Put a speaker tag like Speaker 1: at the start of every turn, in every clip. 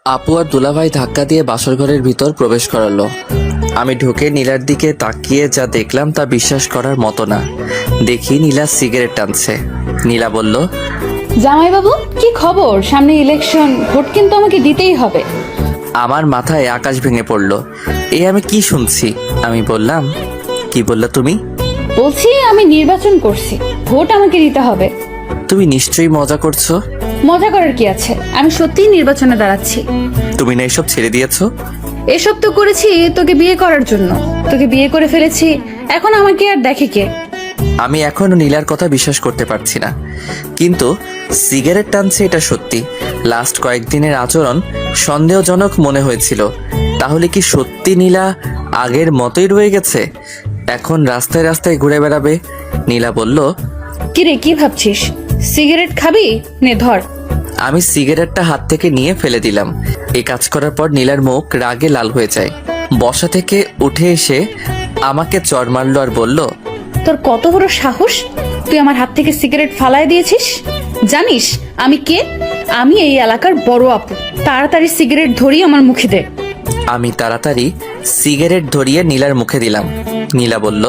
Speaker 1: আপু আর দুলাভাই ধাক্কা দিয়ে বাসর ঘরের ভিতর প্রবেশ করালো। আমি ঢুকে নীলার দিকে তাকিয়ে যা দেখলাম তা বিশ্বাস করার মতো না। দেখি নীলা সিগারেট টানছে। নীলা বলল,
Speaker 2: জামাইবাবু কি খবর? সামনে ইলেকশন, ভোট কিন্তু আমাকে দিতেই হবে।
Speaker 1: আমার মাথায় আকাশ ভেঙে পড়ল। আমি কি শুনছি? আমি বললাম, কি বললা তুমি?
Speaker 2: বলছি আমি নির্বাচন করছি, ভোট আমাকে দিতে হবে।
Speaker 1: তুমি নিশ্চয়ই মজা করছো।
Speaker 2: মজা করার কি আছে, আমি সত্যিই নির্বাচনে দাঁড়াচ্ছি।
Speaker 1: তুমি না এসব ছেড়ে দিয়েছো?
Speaker 2: এসব তো করেছি তোকে বিয়ে করার জন্য, তোকে বিয়ে করে ফেলেছি, এখন আমাকে আর দেখে কে?
Speaker 1: আমি এখনো নীলার কথা বিশ্বাস করতে পারছি না। কিন্তু সিগারেট টানছে এটা সত্যি। লাস্ট কয়েকদিনের আচরণ সন্দেহজনক মনে হয়েছিল। তাহলে কি সত্যি নীলা আগের মতোই রয়ে গেছে? এখন রাস্তায় রাস্তায় ঘুরে বেড়াবে? নীলা বলল,
Speaker 2: কিরে কি ভাবছিস? সিগারেট খাবি? নে ধর।
Speaker 1: আমি সিগারেটটা হাত থেকে নিয়ে ফেলে দিলাম। এই কাজ করার পর নীলার মুখ রাগে লাল হয়ে যায়। বসা থেকে উঠে এসে আমাকে চড় মারলো আর বলল,
Speaker 2: তোর কত বড় সাহস, তুই আমার হাত থেকে সিগারেট ফালায় দিয়েছিস? জানিস আমি কে? আমি এই এলাকার বড় আপু, তাড়াতাড়ি সিগারেট ধরিয়ে আমার মুখে দে।
Speaker 1: আমি তাড়াতাড়ি সিগারেট ধরিয়ে নীলার মুখে দিলাম। নীলা বলল,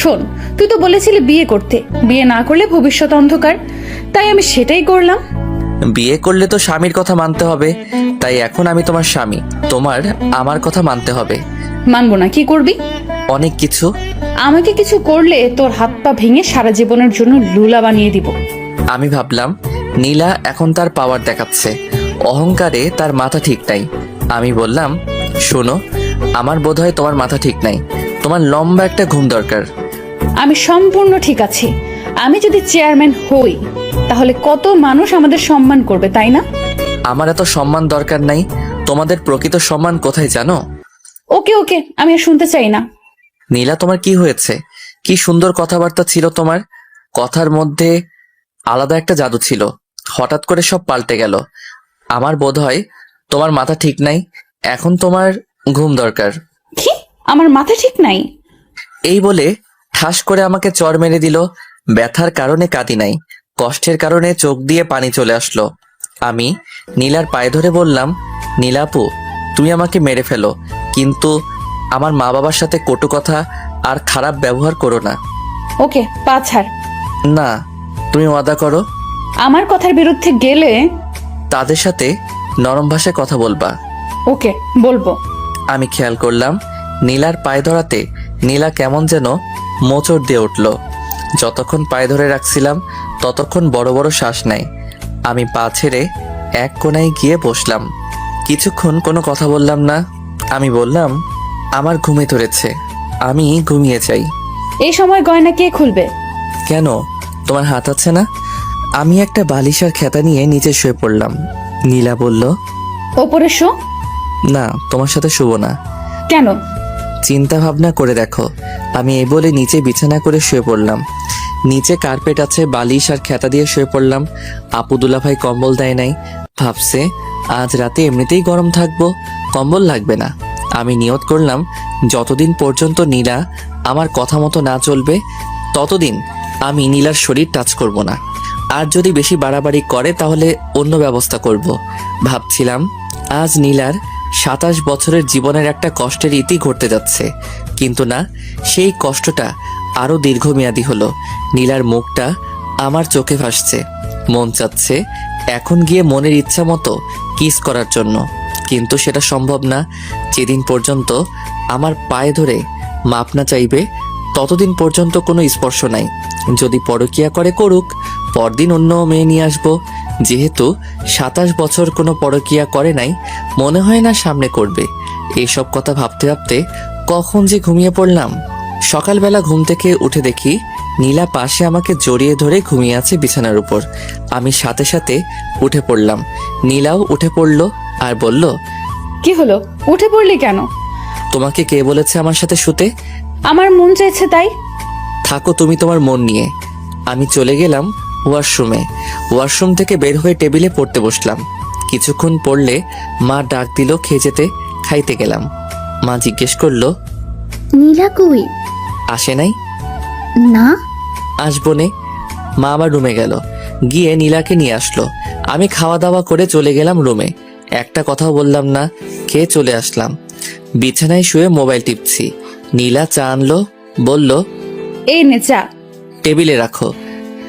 Speaker 2: শোন, তুই তো বলেছিলি বিয়ে করতে, বিয়ে না করলে ভবিষ্যৎ অন্ধকার, তাই আমি সেটাই করলাম।
Speaker 1: বিয়ে করলে তো স্বামীর কথা মানতে হবে, তাই এখন আমি তোমার স্বামী, তোমার আমার কথা মানতে হবে।
Speaker 2: মানবো না, কি করবি?
Speaker 1: অনেক কিছু।
Speaker 2: আমাকে কিছু করলে তোর হাত পা ভেঙে সারা জীবনের জন্য লুলা বানিয়ে দিব।
Speaker 1: আমি ভাবলাম নীলা এখন তার পাওয়ার দেখাচ্ছে, অহংকারে তার মাথা ঠিক নাই। আমি বললাম, শোনো, আমার বোধহয় তোমার মাথা ঠিক নাই, তোমার লম্বা একটা ঘুম দরকার।
Speaker 2: আমি সম্পূর্ণ ঠিক আছি। আমি যদি চেয়ারম্যান হই তাহলে কত মানুষ আমাদের সম্মান করবে, তাই না?
Speaker 1: আমার এত সম্মান দরকার নাই। তোমাদের প্রকৃত সম্মান কোথায় জানো?
Speaker 2: ওকে ওকে, আমি আর শুনতে চাই না।
Speaker 1: নীলা, তোমার কি হয়েছে? কি সুন্দর কথাবার্তা ছিল তোমার, কথার মধ্যে আলাদা একটা জাদু ছিল, হঠাৎ করে সব পাল্টে গেল। আমার বোধহয় তোমার মাথা ঠিক নাই, এখন তোমার ঘুম দরকার।
Speaker 2: কি? আমার মাথা ঠিক নাই?
Speaker 1: এই বলে ঠাস করে আমাকে চড় মেরে দিল। ব্যথার কারণে কাঁদি নাই, কষ্টের কারণে চোখ দিয়ে পানি চলে আসলো। আমি নীলার পায়ে ধরে বললাম, নীলাপু, তুমি আমাকে মেরে ফেলো, কিন্তু আমার মা বাবার সাথে কটু কথা আর খারাপ ব্যবহার করো না।
Speaker 2: ওকে, পা ছাড়।
Speaker 1: না, তুমি ওয়াদা করো
Speaker 2: আমার কথার বিরুদ্ধে গেলে
Speaker 1: তাদের সাথে নরম ভাষায় কথা বলবা।
Speaker 2: ওকে, বলবো।
Speaker 1: আমি খেয়াল করলাম নীলার পায়ে ধরাতে নীলা কেমন যেন মোচড় দিয়ে উঠল। যতক্ষণ পায়ে ধরে রাখছিলাম ততক্ষণ বড় বড় শ্বাস নেয়। আমি পা ছেড়ে এক কোণায় গিয়ে বসলাম। কিছুক্ষণ কোনো কথা বললাম না। আমি বললাম, আমার ঘুমে ধরেছে, আমি ঘুমিয়ে যাই।
Speaker 2: এই সময় গয়না কে খুলবে?
Speaker 1: কেন, তোমার হাত আছে না? আমি একটা বালিশ আর খেতা নিয়ে নিচে শুয়ে পড়লাম। নীলা বলল,
Speaker 2: ওপরে শো।
Speaker 1: না, তোমার সাথে শুব না।
Speaker 2: কেন?
Speaker 1: চিন্তা ভাবনা করে দেখো। আমি এই বলে নিচে বিছানা করে শুয়ে পড়লাম। নিচে কার্পেট আছে, বালিশ আর খেতা দিয়ে শুয়ে পড়লাম। আপু দুলাভাই কম্বল দেয় নাই, ভাবছে আজ রাতে এমনিতেই গরম থাকবো, কম্বল লাগবে না। আমি নিয়ত করলাম যতদিন পর্যন্ত নীলা আমার কথা মতো না চলবে ততদিন আমি নীলার শরীর টাচ করব না। আর যদি বেশি বাড়াবাড়ি করে তাহলে অন্য ব্যবস্থা করব। ভাবছিলাম আজ নীলার 27 বছরের জীবনের একটা কষ্টের ইতি ঘটতে যাচ্ছে, কিন্তু না, সেই কষ্টটা আরো দীর্ঘমেয়াদী হলো। নীলার মুখটা আমার চোখে ভাসছে, মন চাচ্ছে এখন গিয়ে মনের ইচ্ছা মতো কিস করার জন্য, কিন্তু সেটা সম্ভব না। যেদিন পর্যন্ত আমার পায়ে ধরে মাপ না চাইবে ততদিন পর্যন্ত কোনো স্পর্শ নাই। যদি পরকীয়া করে করুক, পরদিন অন্য মেয়ে নিয়ে আসবো। যেহেতু 27 বছর কোনো পরকীয়া করে নাই, মনে হয় না সামনে করবে। এইসব কথা ভাবতে ভাবতে কখন যে ঘুমিয়ে পড়লাম। সকালবেলা ঘুম থেকে উঠে দেখি নীলা পাশে আমাকে জড়িয়ে ধরে ঘুমিয়ে আছে বিছানার উপর। আমি সাথে সাথে উঠে পড়লাম। নীলাও উঠে পড়ল আর বলল,
Speaker 2: কি হলো, উঠে পড়লি কেন?
Speaker 1: তোমাকে কে বলেছে আমার সাথে শুতে?
Speaker 2: আমার মন চাইছে তাই।
Speaker 1: থাকো তুমি তোমার মন নিয়ে। আমি চলে গেলাম ওয়াশরুমে। ওয়াশরুম থেকে বের হয়ে টেবিলে পড়তে বসলাম। কিছুক্ষণ পড়লে মা ডাক দিল খেয়ে যেতে। খাইতে গেলাম। মা জিজ্ঞেস করলো,
Speaker 3: নীলা কই?
Speaker 1: আসে নাই?
Speaker 3: না।
Speaker 1: আসবো নে। মা আবার রুমে গেল, গিয়ে নীলাকে নিয়ে আসলো। আমি খাওয়া দাওয়া করে চলে গেলাম রুমে। একটা কথাও বললাম না, খেয়ে চলে আসলাম। বিছানায় শুয়ে মোবাইল টিপছি। নীলা চা আনলো, বলল
Speaker 2: এই নে চা।
Speaker 1: টেবিলে রাখো।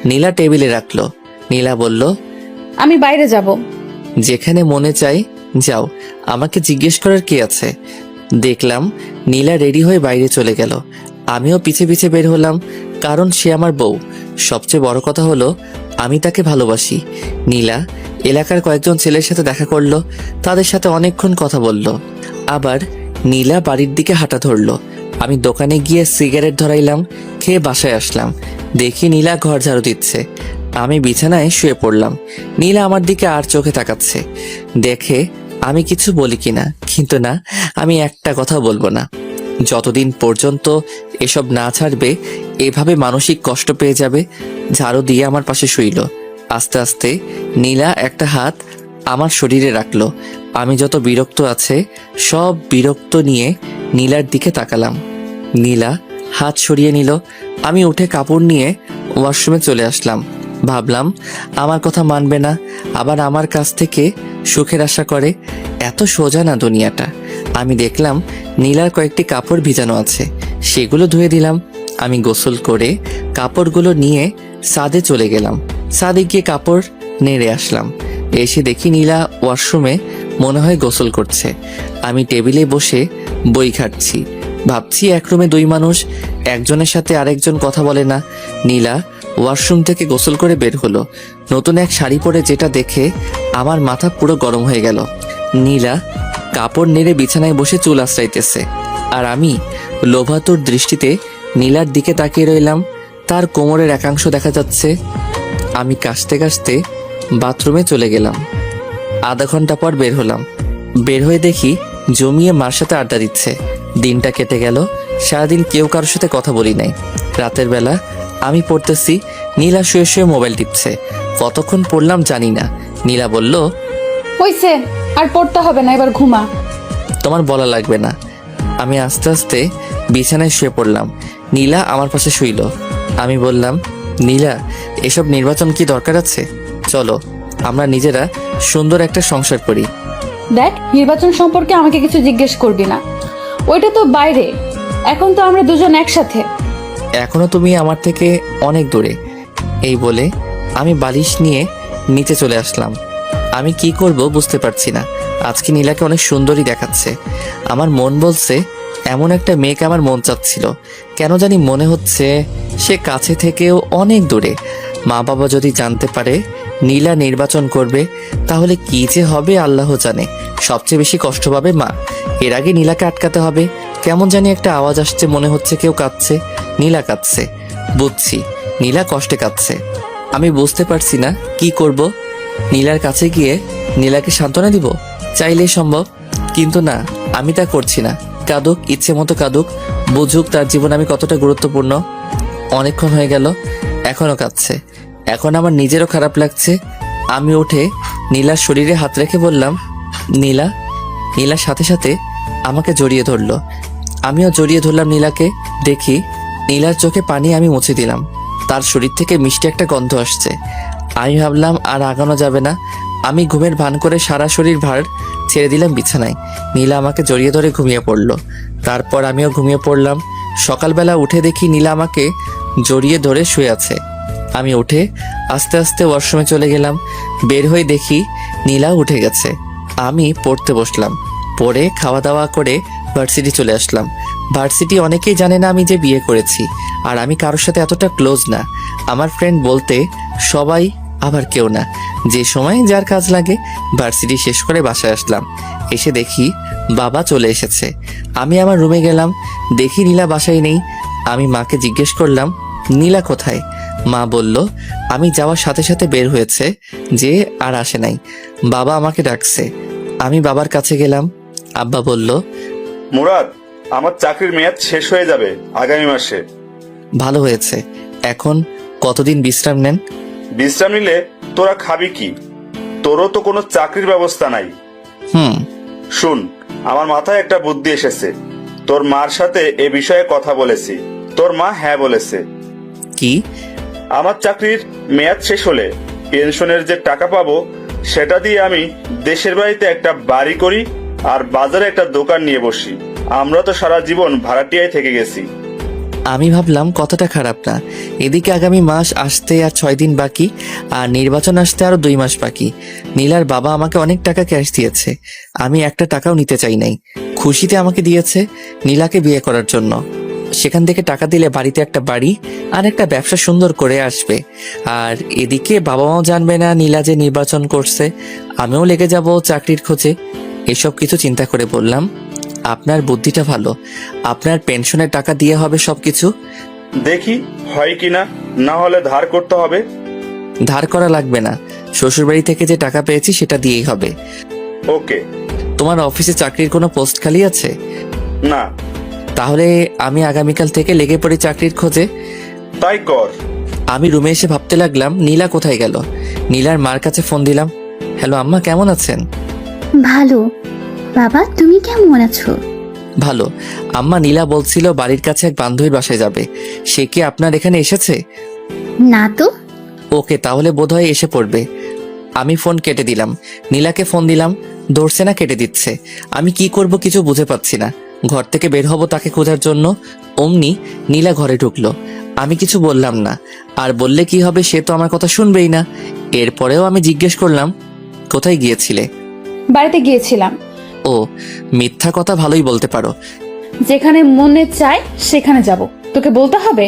Speaker 1: নীলা টেবিলে রাখলো। নীলা বলল
Speaker 2: আমি বাইরে যাব।
Speaker 1: যেখানে মনে চাই যাও, আমাকে জিজ্ঞেস করার কি আছে। দেখলাম নীলা রেডি হয়ে বাইরে চলে গেল। আমিও পিছে পিছে বের হলাম, কারণ সে আমার বউ। সবচেয়ে বড় কথা হলো আমি তাকে ভালোবাসি। নীলা এলাকার কয়েকজন ছেলের সাথে দেখা করলো, তাদের সাথে অনেকক্ষণ কথা বলল। আবার নীলা বাড়ির দিকে হাঁটা ধরলো। আমি দোকানে গিয়ে সিগারেট ধরাইলাম, খেয়ে বাসায় আসলাম। দেখি নীলা ঘর ঝাড়ু দিচ্ছে। আমি বিছানায় শুয়ে পড়লাম। নীলা আমার দিকে আর চোখে তাকাচ্ছে, দেখে আমি কিছু বলি কিনা। কিন্তু না, আমি একটা কথা বলবো না। যতদিন পর্যন্ত এসব না ছাড়বে, এভাবে মানসিক কষ্ট পেয়ে যাবে। ঝাড়ু দিয়ে আমার পাশে শুইল। আস্তে আস্তে নীলা একটা হাত আমার শরীরে রাখলো। আমি যত বিরক্ত আছে সব বিরক্ত নিয়ে নীলার দিকে তাকালাম। নীলা হাত সরিয়ে নিল। আমি উঠে কাপড় নিয়ে ওয়াশরুমে চলে আসলাম। ভাবলাম আমার কথা মানবে না, আবার আমার কাছ থেকে সুখের আশা করে। এত সোজা না দুনিয়াটা। আমি দেখলাম নীলার কয়েকটি কাপড় ভিজানো আছে, সেগুলো ধুয়ে দিলাম। আমি গোসল করে কাপড়গুলো নিয়ে ছাদে চলে গেলাম। ছাদে গিয়ে কাপড় নেড়ে আসলাম। এসে দেখি নীলা ওয়াশরুমে মনে হয় গোসল করছে। আমি টেবিলে বসে বই ঘাটছি। ভাবছি এক রুমে দুই মানুষ, একজনের সাথে আরেকজন কথা বলে না। নীলা ওয়াশরুম থেকে গোসল করে বের হলো, নতুন এক শাড়ি পরে, যেটা দেখে আমার মাথা পুরো গরম হয়ে গেল। নীলা কাপড় নেড়ে বিছানায় বসে চুল আশ্রাইতেছে, আর আমি লোভাতুর দৃষ্টিতে নীলার দিকে তাকিয়ে রইলাম। তার কোমরের একাংশ দেখা যাচ্ছে। আমি কাশতে কাশতে বাথরুমে চলে গেলাম। আধা ঘন্টা পর বের হলাম। বের হয়ে দেখি জমিয়ে মার সাথে আড্ডা দিচ্ছে। দিনটা কেটে গেল, সারাদিন কেউ কারোর সাথে কথা বলি নাই। রাতের বেলা আমি পড়তেছি, নীলা শুয়ে শুয়ে মোবাইল টিপছে। কতক্ষণ পড়লাম জানি না। নীলা বলল
Speaker 2: হইছে, আর পড়তে হবে না, এবার ঘুমা।
Speaker 1: তোমার বলা লাগবে না। আমি আস্তে আস্তে বিছানায় শুয়ে পড়লাম। নীলা আমার পাশে শুইল। আমি বললাম নীলা, এসব নির্বাচন কি দরকার আছে? চলো আমরা নিজেরা সুন্দর একটা সংসার করি।
Speaker 2: দেখ, নির্বাচন সম্পর্কে আমাকে কিছু জিজ্ঞেস করবি না, ওইটা তো বাইরে। এখন তো আমরা দুজন একসাথে।
Speaker 1: এখনো তুমি আমার থেকে অনেক দূরে। এই বলে আমি বালিশ নিয়ে নিচে চলে আসলাম। আমি কি করব বুঝতে পারছি না। আজকে নীলাকে অনেক সুন্দরী দেখাচ্ছে। আমার মন বলছে এমন একটা মেয়েকে আমার মন চাচ্ছিল। কেন জানি মনে হচ্ছে সে কাছে থেকেও অনেক দূরে। মা বাবা যদি জানতে পারে নীলা নির্বাচন করবে, তাহলে কি যে হবে আল্লাহ জানে। সবচেয়ে বেশি কষ্ট পাবে মা। এর আগে নীলাকে আটকাতে হবে। কেমন জানি একটা আওয়াজ আসছে, মনে হচ্ছে কেউ কাঁদছে। নীলা কাঁদছে, বুঝছি নীলা কষ্টে কাঁদছে। আমি বুঝতে পারছি না কি করব। নীলার কাছে গিয়ে নীলাকে সান্ত্বনা দিব, চাইলেই সম্ভব। কিন্তু না, আমি তা করছি না। কাঁদুক, ইচ্ছে মতো কাঁদুক, বুঝুক তার জীবন আমি কতটা গুরুত্বপূর্ণ। অনেকক্ষণ হয়ে গেল, এখনো কাঁদছে। এখন আমার নিজেরও খারাপ লাগছে। আমি উঠে নীলার শরীরে হাত রেখে বললাম নীলা। নীলার সাথে সাথে আমাকে জড়িয়ে ধরলো। আমিও জড়িয়ে ধরলাম নীলাকে। দেখি নীলার চোখে পানি আমি মুছে দিলাম। তার শরীর থেকে মিষ্টি একটা গন্ধ আসছে। আমি ভাবলাম আর আগানো যাবে না। আমি ঘুমের ভান করে সারা শরীর ভার ছেড়ে দিলাম বিছানায়। নীলা আমাকে জড়িয়ে ধরে ঘুমিয়ে পড়লো। তারপর আমিও ঘুমিয়ে পড়লাম। সকালবেলা উঠে দেখি নীলা আমাকে জড়িয়ে ধরে শুয়ে আছে। আমি উঠে আস্তে আস্তে ওয়াশরুমে চলে গেলাম। বের হয়ে দেখি নীলা উঠে গেছে। আমি পড়তে বসলাম। পড়ে খাওয়া দাওয়া করে ভার্সিটি চলে আসলাম। ভার্সিটি অনেকেই জানে না আমি যে বিয়ে করেছি, আর আমি কারোর সাথে এতটা ক্লোজ না। আমার ফ্রেন্ড বলতে সবাই, আবার কেউ না। যে সময় যার কাজ লাগে। ভার্সিটি শেষ করে বাসায় আসলাম। এসে দেখি বাবা চলে এসেছে। আমি আমার রুমে গেলাম, দেখি নীলা বাসায় নেই। আমি মাকে জিজ্ঞেস করলাম নীলা কোথায়। মা বলল আমি যাওয়ার সাথে সাথে বের হয়েছে, যে আর আসে নাই। বাবা আমাকে ডাকছে। আমি বাবার কাছে গেলাম। আব্বা বলল
Speaker 4: মুরাদ, আমার চাকরির মেয়াদ শেষ হয়ে যাবে আগামী মাসে।
Speaker 1: ভালো হয়েছে। এখন কতদিন বিশ্রাম নেন?
Speaker 4: বিশ্রাম নিলে তোরা খাবি কি? তোরও তো কোনো চাকরির ব্যবস্থা নাই। শুন, আমার মাথায় একটা বুদ্ধি এসেছে। তোর মার সাথে এ বিষয়ে কথা বলেছি। তোর মা হ্যাঁ বলেছে।
Speaker 1: কি?
Speaker 4: আমার চাকরির মেয়াদ শেষ হলে পেনশনের যে টাকা পাবো সেটা দিয়ে আমি দেশের বাড়িতে একটা বাড়ি করি আর বাজারে একটা দোকান নিয়ে বসি। আমরা তো সারা জীবন ভাড়াটিয়ায় থেকে গেছি।
Speaker 1: আমি ভাবলাম কথাটা খারাপ না। এদিকে আগামী মাস আসতে আর 6 দিন বাকি, আর নির্বাচন আসতে আরো 2 মাস বাকি। নীলার বাবা আমাকে অনেক টাকা ক্যাশ দিয়েছে, আমি একটা টাকাও নিতে চাই নাই। খুশিতে আমাকে দিয়েছে নীলাকে বিয়ে করার জন্য। সেখান থেকে টাকা দিলে বাড়িতে একটা বাড়ি আর একটা ব্যবসা সুন্দর করে আসবে। আর এদিকে বাবা মাও জানবে না নীলা যে নির্বাচন করছে, আমিও লেগে যাব চাকরির খোঁজে। এসব কিছু চিন্তা করে বললাম, আপনার বুদ্ধিটা ভালো, আপনার পেনশনের টাকা দিয়ে হবে সবকিছু।
Speaker 4: দেখি হয় কিনা, না হলে ধার করতে হবে।
Speaker 1: ধার করা লাগবে না, শ্বশুরবাড়ি থেকে যে টাকা পেয়েছি সেটা দিয়েই হবে।
Speaker 4: ওকে।
Speaker 1: তোমার অফিসে চাকরির কোনো পোস্ট খালি আছে?
Speaker 4: না।
Speaker 1: তাহলে আমি আগামীকাল থেকে লেগে পড়ি চাকরির খোঁজে।
Speaker 4: তাই কর।
Speaker 1: আমি রুমে এসে ভাবতে লাগলাম নীলা কোথায় গেল। নীলার মার কাছে ফোন দিলাম। হ্যালো আম্মা, কেমন আছেন?
Speaker 3: ভালো। বাবা তুমি কেমন আছো?
Speaker 1: ভালো। আম্মা, নীলা বলছিল বাড়ির কাছে এক বান্ধবীর বাসায় যাবে, সে কি আপনার এখানে এসেছে?
Speaker 3: না তো।
Speaker 1: ওকে, তাহলে বোধহয় এসে পড়বে। আমি ফোন কেটে দিলাম। নীলাকে ফোন দিলাম, ধরছে না, কেটে দিচ্ছে। আমি কি করব কিছু বুঝে পাচ্ছি না। ঘর থেকে বের হব তাকে খোঁজার জন্য, অমনি নীলা ঘরে ঢুকলো। আমি কিছু বললাম না, আর বললে কি হবে, সে তো আমার কথা শুনবেই না। এরপরেও আমি জিজ্ঞেস করলাম, কোথায় গিয়েছিলে?
Speaker 2: বাড়িতে গিয়েছিলাম।
Speaker 1: ও, মিথ্যা কথা ভালোই বলতে পারো।
Speaker 2: যেখানে মনে চায় সেখানে যাব, তোকে বলতে হবে?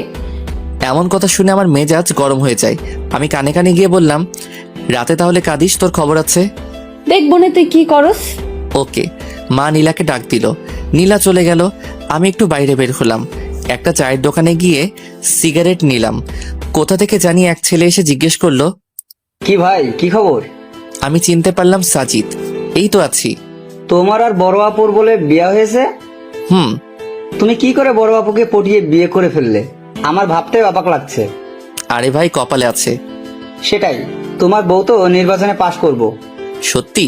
Speaker 1: এমন কথা শুনে আমার মেজাজ গরম হয়ে যায়। আমি কানে কানে গিয়ে বললাম, রাতে তাহলে কাঁদিস, তোর খবর আছে।
Speaker 2: দেখবো না তুই কি করস।
Speaker 1: ওকে। মা নীলাকে ডাক দিল। নীলা চলে গেল। আমি একটু বাইরে বের হলাম। একটা চায়ের দোকানে গিয়ে সিগারেট নিলাম। কোথা থেকে জানি এক ছেলে এসে জিজ্ঞেস করলো,
Speaker 5: কি ভাই, কি খবর?
Speaker 1: আমি চিনতে পারলাম সাজিদ। এই তো আছি।
Speaker 5: তোমার আর বড় আপুর বলে বিয়ে হয়েছে?
Speaker 1: হুম।
Speaker 5: তুমি কি করে বড় আপুকে পটিয়ে বিয়ে করে ফেললে? আমার ভাবতে অবাক লাগছে।
Speaker 1: আরে ভাই, কপালে আছে।
Speaker 5: সেটাই, তোমার বউ তো নির্বাচনে পাশ করব।
Speaker 1: সত্যি?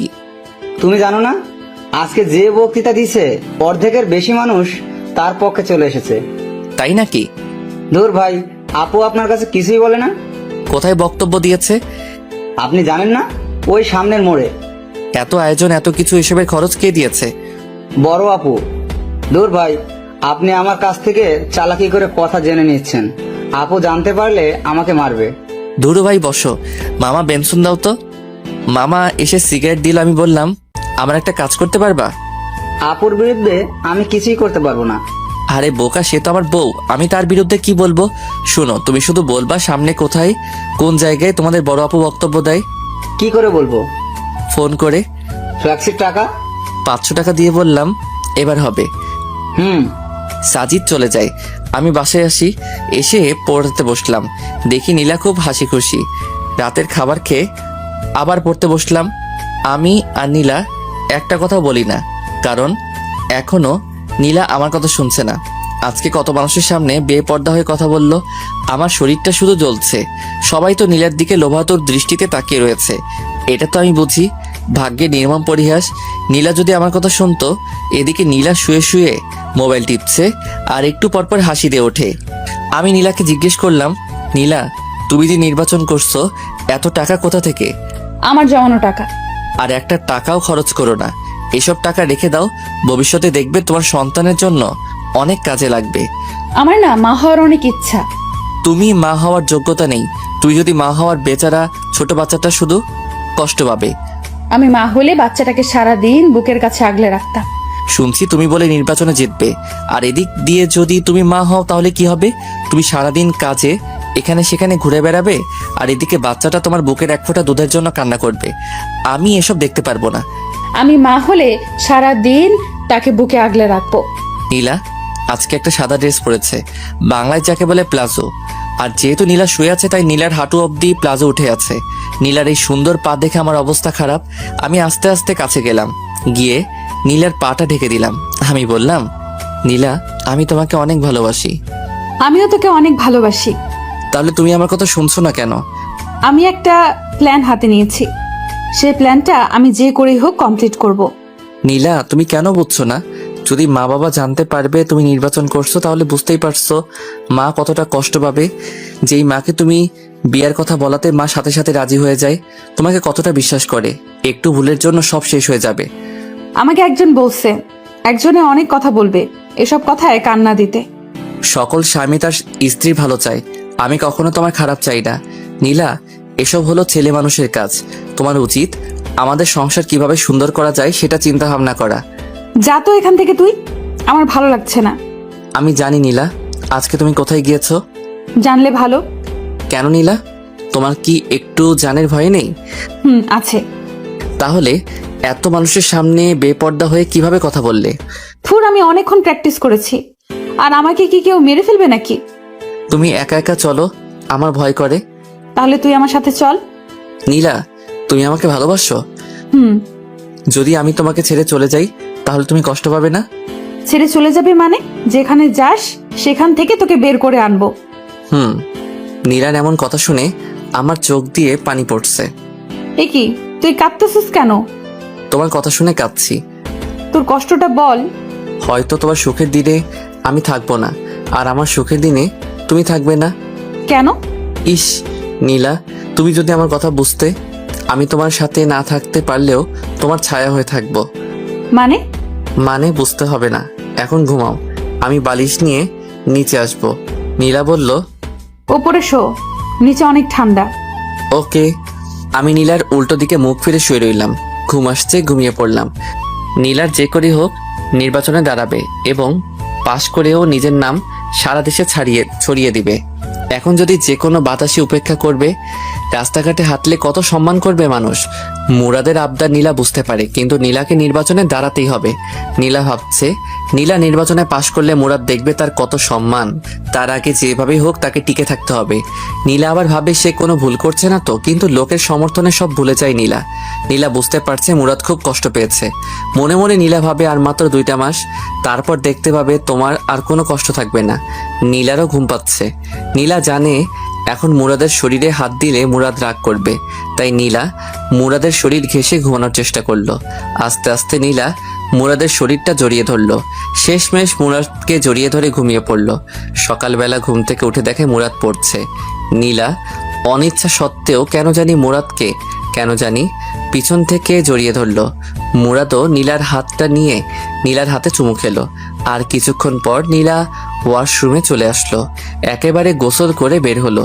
Speaker 5: তুমি জানো না, আজকে যে বক্তৃতা দিছে অর্ধেকের বেশি মানুষ তার পক্ষে চলে এসেছে।
Speaker 1: তাই নাকি?
Speaker 5: ধুর ভাই, আপু আপনার কাছে কিছুই বলে না?
Speaker 1: কোথায় বক্তব্য দিয়েছে?
Speaker 5: আপনি জানেন না, ওই সামনের মোড়ে।
Speaker 1: এত আয়োজন, এত কিছু, এসবের খরচ কে দিয়েছে?
Speaker 5: বড় আপু। ধুর ভাই, আপনি আমার কাছ থেকে চালাকি করে কথা জেনে নিচ্ছেন। আপু জানতে পারলে আমাকে মারবে।
Speaker 1: ধুরু ভাই, বসো। মামা বেনসুন দাও তো। মামা এসে সিগারেট দিল। আমি বললাম, আমার একটা কাজ করতে পারবা?
Speaker 5: আপুর বিরুদ্ধে আমি কিছুই করতে পারবো না।
Speaker 1: আরে বোকা, সে তো আমার বউ, আমি তার বিরুদ্ধে কি বলবো? শোনো, তুমি শুধু বলবা সামনে কোথায়, কোন জায়গায় তোমাদের বড় আপু বক্তব্য দেয়।
Speaker 5: কি করে বলবো?
Speaker 1: ফোন করে।
Speaker 5: ফ্ল্যাক্সির টাকা?
Speaker 1: 500 টাকা দিয়ে বললাম, এবার হবে। সাজিদ চলে যায়। আমি বাসায় আসি। এসে পড়তে বসলাম। দেখি নীলা খুব হাসি খুশি। রাতের খাবার খেয়ে আবার পড়তে বসলাম। আমি আর নীলা একটা কথা বলি না, কারণ এখনো নীলা আমার কথা শুনছে না। আজকে কত মানুষের সামনে বেপর্দা হয়ে কথা বলল। আমার শরীরটা শুধু জ্বলছে। সবাই তো নীলার দিকে লোভাতুর দৃষ্টিতে তাকিয়ে রয়েছে। এটা তো আমি বুঝি। ভাগ্যে নির্মম পরিহাস। নীলা যদি আমার কথা শুনতো। এদিকে নীলা শুয়ে শুয়ে মোবাইল টিপছে আর একটু পরপর হাসি দিয়ে ওঠে। আমি নীলাকে জিজ্ঞেস করলাম, নীলা, তুমি যে নির্বাচন করছো, এত টাকা কোথা থেকে?
Speaker 2: আমার জমানো টাকা।
Speaker 1: আর একটা টাকাও খরচ করো না। এসব টাকা রেখে দাও, ভবিষ্যতে দেখবে তোমার সন্তানের জন্য অনেক কাজে লাগবে।
Speaker 2: আমার না মা হওয়ার অনেক ইচ্ছা।
Speaker 1: তুমি মা হওয়ার যোগ্যতা নেই। তুই যদি মা হওয়ার, বেচারা ছোট বাচ্চাটা শুধু কষ্ট পাবে।
Speaker 2: আমি মা হলে বাচ্চাটাকে সারা দিন বুকের কাছে আগলে রাখতাম।
Speaker 1: শুনছি তুমি বলে নির্বাচনে জিতবে, আর এদিক দিয়ে যদি তুমি মা হও তাহলে কি হবে? তুমি সারাদিন কাজে এখানে সেখানে ঘুরে বেড়াবে, আর এদিকে বাচ্চাটা তোমার বুকের এক ফোঁটা দুধের জন্য কান্না করবে। আমি এসব দেখতে পারবো না।
Speaker 2: আমি মা হলে সারা দিন তাকে বুকে আগলে রাখবো।
Speaker 1: নীলা আজকে একটা সাদা ড্রেস পরেছে, বাংলায় যাকে বলে প্লাজো। আর যেহেতু নীলা শুয়ে আছে, তাই নীলার হাঁটু অবধি প্লাজো উঠে আছে। নীলার এই সুন্দর পা দেখে আমার অবস্থা খারাপ। আমি আস্তে আস্তে কাছে গেলাম, গিয়ে নীলার পাটা ঢেকে দিলাম। আমি বললাম, নীলা, আমি তোমাকে অনেক ভালোবাসি।
Speaker 2: আমিও তোকে অনেক ভালোবাসি।
Speaker 1: তাহলে তুমি আমার কথা শুনছো না কেন?
Speaker 2: আমি একটা প্ল্যান হাতে নিয়েছি, সেই প্ল্যানটা আমি যে করেই হোক কমপ্লিট করব।
Speaker 1: নীলা, তুমি কেন বুঝছো না? যদি মা বাবা জানতে পারবে তুমি নির্বাচন করছো, তাহলে বুঝতেই পারছো মা কতটা কষ্ট পাবে। যেই মাকে তুমি বিয়ের কথা বলাতে মা সাথে সাথে রাজি হয়ে যায়। তোমাকে কতটা বিশ্বাস করে, একটু ভুলের জন্য সব শেষ হয়ে যাবে।
Speaker 2: আমাকে একজন বলছে একজনে অনেক কথা বলবে, এসব কথায় কান্না দিতে।
Speaker 1: সকল স্বামী তার স্ত্রী ভালো চায়, আমি কখনো তোমার খারাপ চাই না নীলা। এসব হলো ছেলে মানুষের কাজ। তোমার উচিত আমাদের সংসার কিভাবে সুন্দর করা যায় সেটা চিন্তা ভাবনা করা।
Speaker 2: যা তো এখান থেকে তুই, আমার ভালো লাগছে না।
Speaker 1: আমি জানি নীলা, আজকে তুমি কোথায় গিয়েছো?
Speaker 2: জানলে ভালো।
Speaker 1: কেন নীলা, তোমার কি একটু জানের ভয় নেই?
Speaker 2: আছে।
Speaker 1: তাহলে এত মানুষের সামনে বেপর্দা হয়ে কিভাবে কথা বললে?
Speaker 2: আমি অনেকক্ষণ প্র্যাকটিস করেছি। আর আমাকে কি কেউ মেরে ফেলবে নাকি?
Speaker 1: তুমি একা একা চলো, আমার ভয় করে।
Speaker 2: তাহলে তুই আমার সাথে চল।
Speaker 1: নীলা, তুমি আমাকে ভালোবাসো? যদি আমি তোমাকে ছেড়ে চলে যাই তাহলে তুমি কষ্ট পাবে না?
Speaker 2: ছেড়ে চলে যাবে মানে? যেখানে যাস সেখান থেকে তোকে বের করে আনবো।
Speaker 1: নীলার এমন কথা শুনে আমার চোখ দিয়ে পানি পড়ছে।
Speaker 2: এ কি, তুই কাঁদতেছিস কেন?
Speaker 1: তোমার কথা শুনে কাঁদছি।
Speaker 2: তোর কষ্টটা বল।
Speaker 1: হয়তো তোমার সুখের দিনে আমি থাকবো না, আর আমার সুখের দিনে তুমি থাকবে না।
Speaker 2: কেন?
Speaker 1: ইস নীলা, তুমি যদি আমার কথা বুঝতে, আমি তোমার সাথে না থাকতে পারলেও তোমার ছায়া হয়ে থাকবো।
Speaker 2: মানে
Speaker 1: বুঝতে হবে না, এখন ঘুমাও, আমি বালিশ নিয়ে নিচে আসবো। নীলা বলল,
Speaker 2: ওপরে শো, নিচে অনেক ঠান্ডা।
Speaker 1: ওকে। আমি নীলার উল্টো দিকে মুখ ফিরে শুয়ে রইলাম। ঘুম আসছে, ঘুমিয়ে পড়লাম। নীলার যে করে হোক নির্বাচনে দাঁড়াবে এবং পাশ করেও নিজের নাম সারা দেশে ছড়িয়ে দিবে। এখন যদি যে কোনো বাতাসে উপেক্ষা করবে, রাস্তাঘাটে হাঁটলে কত সম্মান করবে মানুষ। মুরাদের আবদার নীলা বুঝতে পারে, কিন্তু নীলাকে নির্বাচনে দাঁড়াতেই হবে। নীলা ভাবছে, নীলা নির্বাচনে পাশ করলে মুরাদ দেখবে তার কত সম্মান। তার আগে যেভাবেই হোক তাকে টিকে থাকতে হবে। নীলা আবার ভাবে সে কোনো ভুল করছে না তো, কিন্তু লোকের সমর্থনে সব ভুলে যায় নীলা। নীলা বুঝতে পারছে মুরাদ খুব কষ্ট পেয়েছে। মনে মনে নীলা ভাবে আর মাত্র 2টা মাস, তারপর দেখতে পাবে তোমার আর কোনো কষ্ট থাকবে না। নীলারও ঘুম পাচ্ছে। নীলা জানে এখন মুরাদের শরীরে হাত দিলে মুরাদ রাগ করবে, তাই নীলা মুরাদের শরীর ঘেঁষে ঘুমানোর চেষ্টা করলো। আস্তে আস্তে নীলা মুরাদের শরীরটা জড়িয়ে ধরলো। শেষমেশ মুরাদকে জড়িয়ে ধরে ঘুমিয়ে পড়লো। সকালবেলা ঘুম থেকে উঠে দেখে মুরাদ পড়ছে। নীলা অনিচ্ছা সত্ত্বেও কেন জানি পিছন থেকে জড়িয়ে ধরলো। মুরাদও নীলার হাতটা নিয়ে নীলার হাতে চুমু খেলো। আর কিছুক্ষণ পর নীলা ওয়াশরুমে চলে আসলো। একেবারে গোসল করে বের হলো।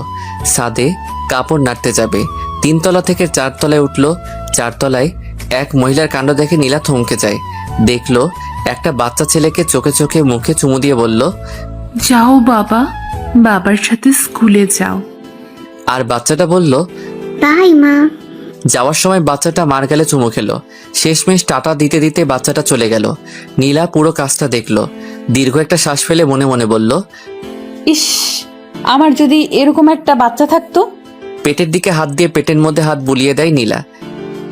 Speaker 1: ছাদে কাপড় নাড়তে যাবে। 3 তলা থেকে 4 তলায় উঠলো। 4 তলায় এক মহিলার কাণ্ড দেখে নীলা থমকে যায়। দেখলো একটা বাচ্চা ছেলেকে চোখে চোখে মুখে চুমু দিয়ে বলল,
Speaker 6: যাও বাবা, বাবার সাথে স্কুলে যাও।
Speaker 1: আর বাচ্চাটা বলল,
Speaker 3: তাই মা।
Speaker 1: যাওয়ার সময় বাচ্চাটা মার গালে চুমু খেলো। শেষমেশ টাটা দিতে দিতে বাচ্চাটা চলে গেল। নীলা পুরো কাজটা দেখলো। দীর্ঘ একটা শ্বাস ফেলে মনে মনে বলল,
Speaker 2: ইস, আমার যদি এরকম একটা বাচ্চা থাকতো।
Speaker 1: পেটের দিকে হাত দিয়ে পেটের মধ্যে হাত বুলিয়ে দেয় নীলা।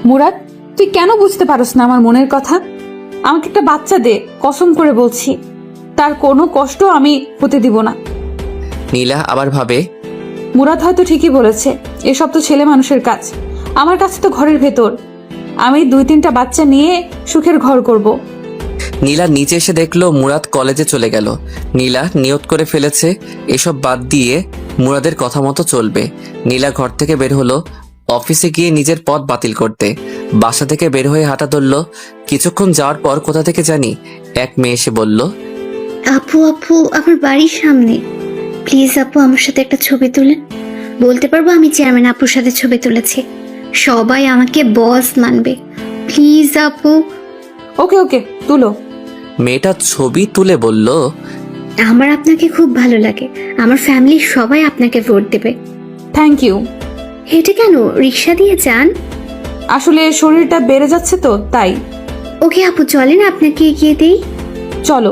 Speaker 2: মুরাদ, তুই কেন বুঝতে পারস না আমার মনের কথা? আমাকে একটা বাচ্চা দে, কসম করে বলছি, তার কোনো কষ্ট আমি হতে দিব না।
Speaker 1: নীলা আবার ভাবে,
Speaker 2: মুরাদ হয়তো ঠিকই বলেছে, এসব তো ছেলে মানুষের কাজ। আমার কাছে তো ঘরের ভেতর, আমি 2-3টা বাচ্চা নিয়ে সুখের ঘর করব।
Speaker 1: নীলা নিচে এসে দেখলো মুরাদ কলেজে চলে গেল। নীলা নিয়ত করে ফেলেছে এসব বাদ দিয়ে মুরাদের কথা মতো চলবে। নীলা ঘর থেকে বের হলো অফিসে গিয়ে নিজের পদ বাতিল করতে। বাসা থেকে বের হয়ে হাঁটা ধরলো। কিছুক্ষণ যাওয়ার পর কোথা থেকে জানি এক মেয়ে এসে বলল,
Speaker 3: আপু আমার বাড়ির সামনে, প্লিজ আপু আমার সাথে একটা ছবি তুলেন। বলতে পারবো আমি চেয়ারম্যান আপুর সাথে ছবি তুলেছি, সবাই আমাকে বস মানবে। প্লিজ আপু।
Speaker 2: ওকে তুলো।
Speaker 1: মেয়েটা ছবি তুলে বলল,
Speaker 3: আমার আপনাকে খুব ভালো লাগে, আমার ফ্যামিলির সবাই আপনাকে ভোট দেবে।
Speaker 2: Thank you.
Speaker 3: হেঁটে কেন, রিক্সা দিয়ে যান।
Speaker 2: আসলে শরীরটা বেড়ে যাচ্ছে তো তাই।
Speaker 3: ওকে আপু চলেন আপনাকে এগিয়ে দিই।
Speaker 2: চলো।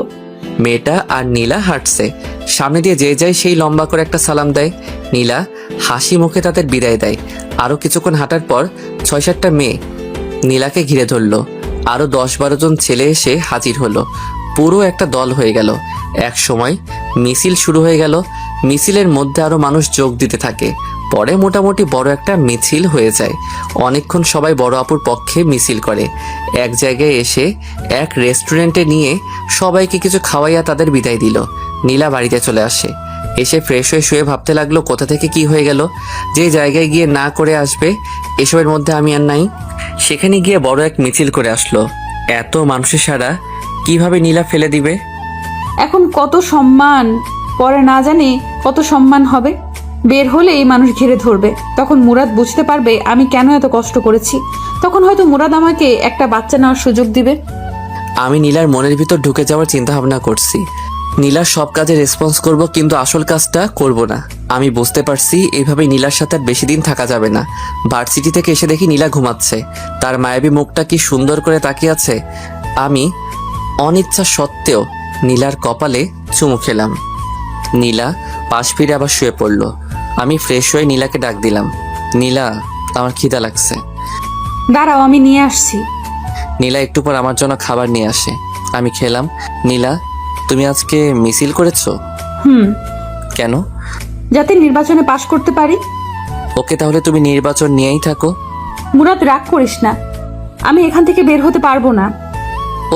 Speaker 1: মেয়েটা আর নীলা হাঁটছে। সামনে দিয়ে যে যায় সেই লম্বা করে একটা সালাম দেয়। নীলা হাসি মুখে তাদের বিদায় দেয়। আরো কিছুক্ষণ হাঁটার পর 6-7টা মেয়ে নীলাকে ঘিরে ধরলো। আরো 10-12 জন ছেলে এসে হাজির হলো। পুরো একটা দল হয়ে গেল। এক সময় মিছিল শুরু হয়ে গেল। মিছিলের মধ্যে আরো মানুষ যোগ দিতে থাকে। পরে মোটামুটি বড় একটা মিছিল হয়ে যায়। অনেকক্ষণ সবাই বড় আপুর পক্ষে মিছিল করে। এক জায়গায় এসে এক রেস্টুরেন্টে নিয়ে সবাইকে কিছু খাওয়াইয়া তাদের বিদায় দিল। নীলা বাড়িতে চলে আসে। এসে ফ্রেশ হয়ে শুয়ে ভাবতে লাগলো কোথা থেকে কি হয়ে গেল। যে জায়গায় গিয়ে না করে আসবে এসবের মধ্যে আমি আর নাই, সেখানে গিয়ে বড় এক মিছিল করে আসলো। এত মানুষের সারা কিভাবে নীলা ফেলে দিবে?
Speaker 2: এখন কত সম্মান, পরে না জানি কত সম্মান হবে। বের হলে এই মানুষ ঘিরে ধরবে, তখন মুরাদ বুঝতে পারবে আমি কেন এত কষ্ট করেছি। তখন হয়তো মুরাদ আমাকে একটা বাচ্চা নেওয়ার সুযোগ দিবে।
Speaker 1: আমি নীলার মনের ভিতর ঢুকে যাওয়ার চিন্তা ভাবনা করছি। নীলার সব কাজে রেসপন্স করব, কিন্তু আসল কাজটা করব না। আমি বুঝতে পারছি এইভাবে নীলার সাথে আর বেশি দিন থাকা যাবে না। ভার্সিটি থেকে এসে দেখি নীলা ঘুমাচ্ছে, তার মায়াবী মুখটা কি সুন্দর করে তাকিয়ে আছে। আমি অনিচ্ছা সত্ত্বেও নীলার কপালে চুমু খেলাম। নীলা পাশ ফিরে আবার শুয়ে পড়ল। আমি ফ্রেশ হয়ে নীলাকে ডাক দিলাম, নীলা আমার খিদা লাগছে।
Speaker 2: দাঁড়াও, আমি নিয়ে আসছি।
Speaker 1: নীলা একটু পর আমার জন্য খাবার নিয়ে আসে, আমি খেলাম। নীলা, তুমি আজকে মিছিল করেছো? কেন?
Speaker 2: যাতে নির্বাচনে পাশ করতে পারি।
Speaker 1: ওকে, তাহলে তুমি নির্বাচন নিয়েই থাকো।
Speaker 2: মুরাদ, রাগ করিস না, আমি এখান থেকে বের হতে পারবো না।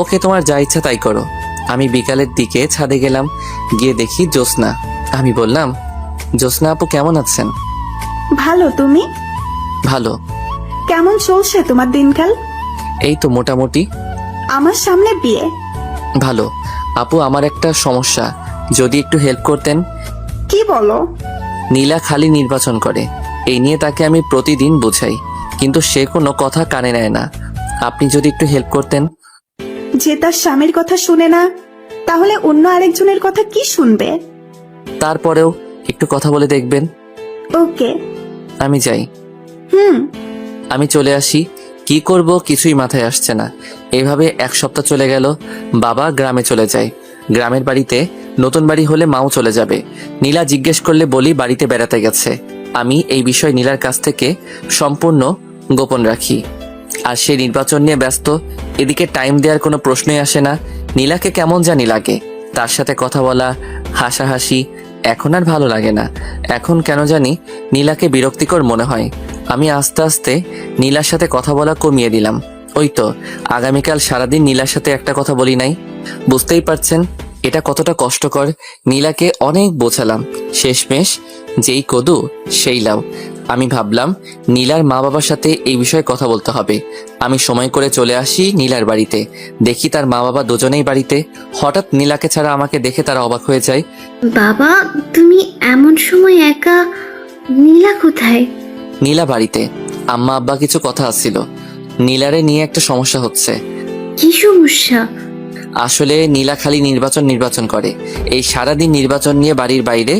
Speaker 1: ওকে, তোমার যা ইচ্ছা তাই করো। আমি বিকালের দিকে ছাদে গেলাম, গিয়ে দেখি জ্যোৎস্না। আমি বললাম, জ্যোৎস্না আপু কেমন আছেন?
Speaker 7: ভালো, তুমি?
Speaker 1: ভালো।
Speaker 7: কেমন চলছে তোমার দিনকাল?
Speaker 1: এই তো মোটামুটি।
Speaker 7: আমার সামনে বিয়ে।
Speaker 1: ভালো। আপু, আমার একটা সমস্যা, যদি একটু হেল্প করতেন।
Speaker 7: কি বলো?
Speaker 1: নীলা খালি নির্বাচন করে, এই নিয়ে তাকে আমি প্রতিদিন বোঝাই, কিন্তু সে কোনো কথা কানে নেয় না। আপনি যদি একটু হেল্প করতেন।
Speaker 7: যে তার স্বামীর কথা শুনে না, তাহলে অন্য আরেকজনের কথা কি শুনবে?
Speaker 1: তারপরেও একটু কথা বলে দেখবেন।
Speaker 7: ওকে।
Speaker 1: আমি যাই। আমি চলে আসি। কি করব কিছুই মাথায় আসছে না। এভাবে এক সপ্তাহ চলে গেল। বাবা গ্রামে চলে যায়। গ্রামের বাড়িতে নতুন বাড়ি হলে মাও চলে যাবে। নীলা জিজ্ঞেস করলে বলি বাড়িতে বেড়াতে গেছে। আমি এই বিষয় নীলার কাছ থেকে সম্পূর্ণ গোপন রাখি। আর সে নির্বাচন নিয়ে ব্যস্ত, এদিকে টাইম দেওয়ার কোনো প্রশ্নই আসে না। নীলাকে কেমন জানি লাগে, তার সাথে কথা বলা, হাসাহাসি এখন আর ভালো লাগে না। এখন কেন জানি নীলাকে বিরক্তিকর মনে হয়। আমি আস্তে আস্তে নীলার সাথে কথা বলা কমিয়ে দিলাম। ওই তো আগামীকাল সারাদিন নীলার সাথে একটা কথা বলি নাই। বুঝতেই পারছেন এটা কতটা কষ্টকর। নীলাকে অনেক বোঝালাম, শেষমেশ যেই কদু সেই লাউ। আমি ভাবলাম নীলার মা বাবার সাথে এই বিষয়ে কথা বলতে হবে। আমি সময় করে চলে আসি নীলার বাড়িতে। দেখি তার মা বাবা দুজনেই বাড়িতে। হঠাৎ নীলাকে ছাড়া আমাকে দেখে তারা অবাক হয়ে যায়।
Speaker 3: বাবা, তুমি এমন সময় একা? নীলা কোথায়?
Speaker 1: নীলা বাড়িতে, আম্মা আব্বা কিছু কথা আসছিল। নীলারে নিয়ে একটা সমস্যা হচ্ছে।
Speaker 3: কি সমস্যা?
Speaker 1: আসলে নীলা খালি নির্বাচন করে। এই সারাদিন নির্বাচন নিয়ে বাড়ির বাইরে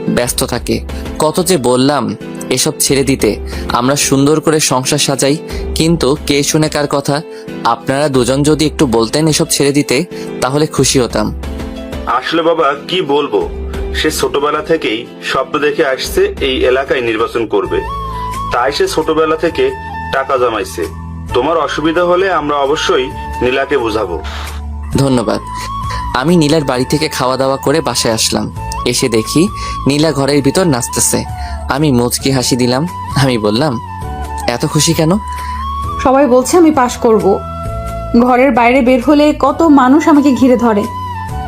Speaker 1: ব্যস্ত থাকে। কত যে বললাম এসব ছেড়ে দিতে, আমরা সুন্দর করে সংসার সাজাই, কিন্তু কে শুনে কার কথা। আপনারা দুজন যদি একটু বলতেন এসব ছেড়ে দিতে, তাহলে খুশি হতাম।
Speaker 4: আসলে বাবা কি বলবো, সে ছোটবেলা থেকেই স্বপ্ন দেখে আসছে এই এলাকায় নির্বাচন করবে। তাই সে ছোটবেলা থেকে টাকা জমাইছে। তোমার অসুবিধা হলে আমরা অবশ্যই নীলাকে বুঝাবো।
Speaker 1: ধন্যবাদ। আমি নীলার বাড়ি থেকে খাওয়া দাওয়া করে বাসায় আসলাম। এসে দেখি নীলা ঘরের ভিতর নাচতেছে। আমি মুচকি হাসি দিলাম। আমি বললাম, এত খুশি কেন?
Speaker 2: সবাই বলছে আমি পাশ করব। ঘরের বাইরে বের হলে কত মানুষ আমাকে ঘিরে ধরে।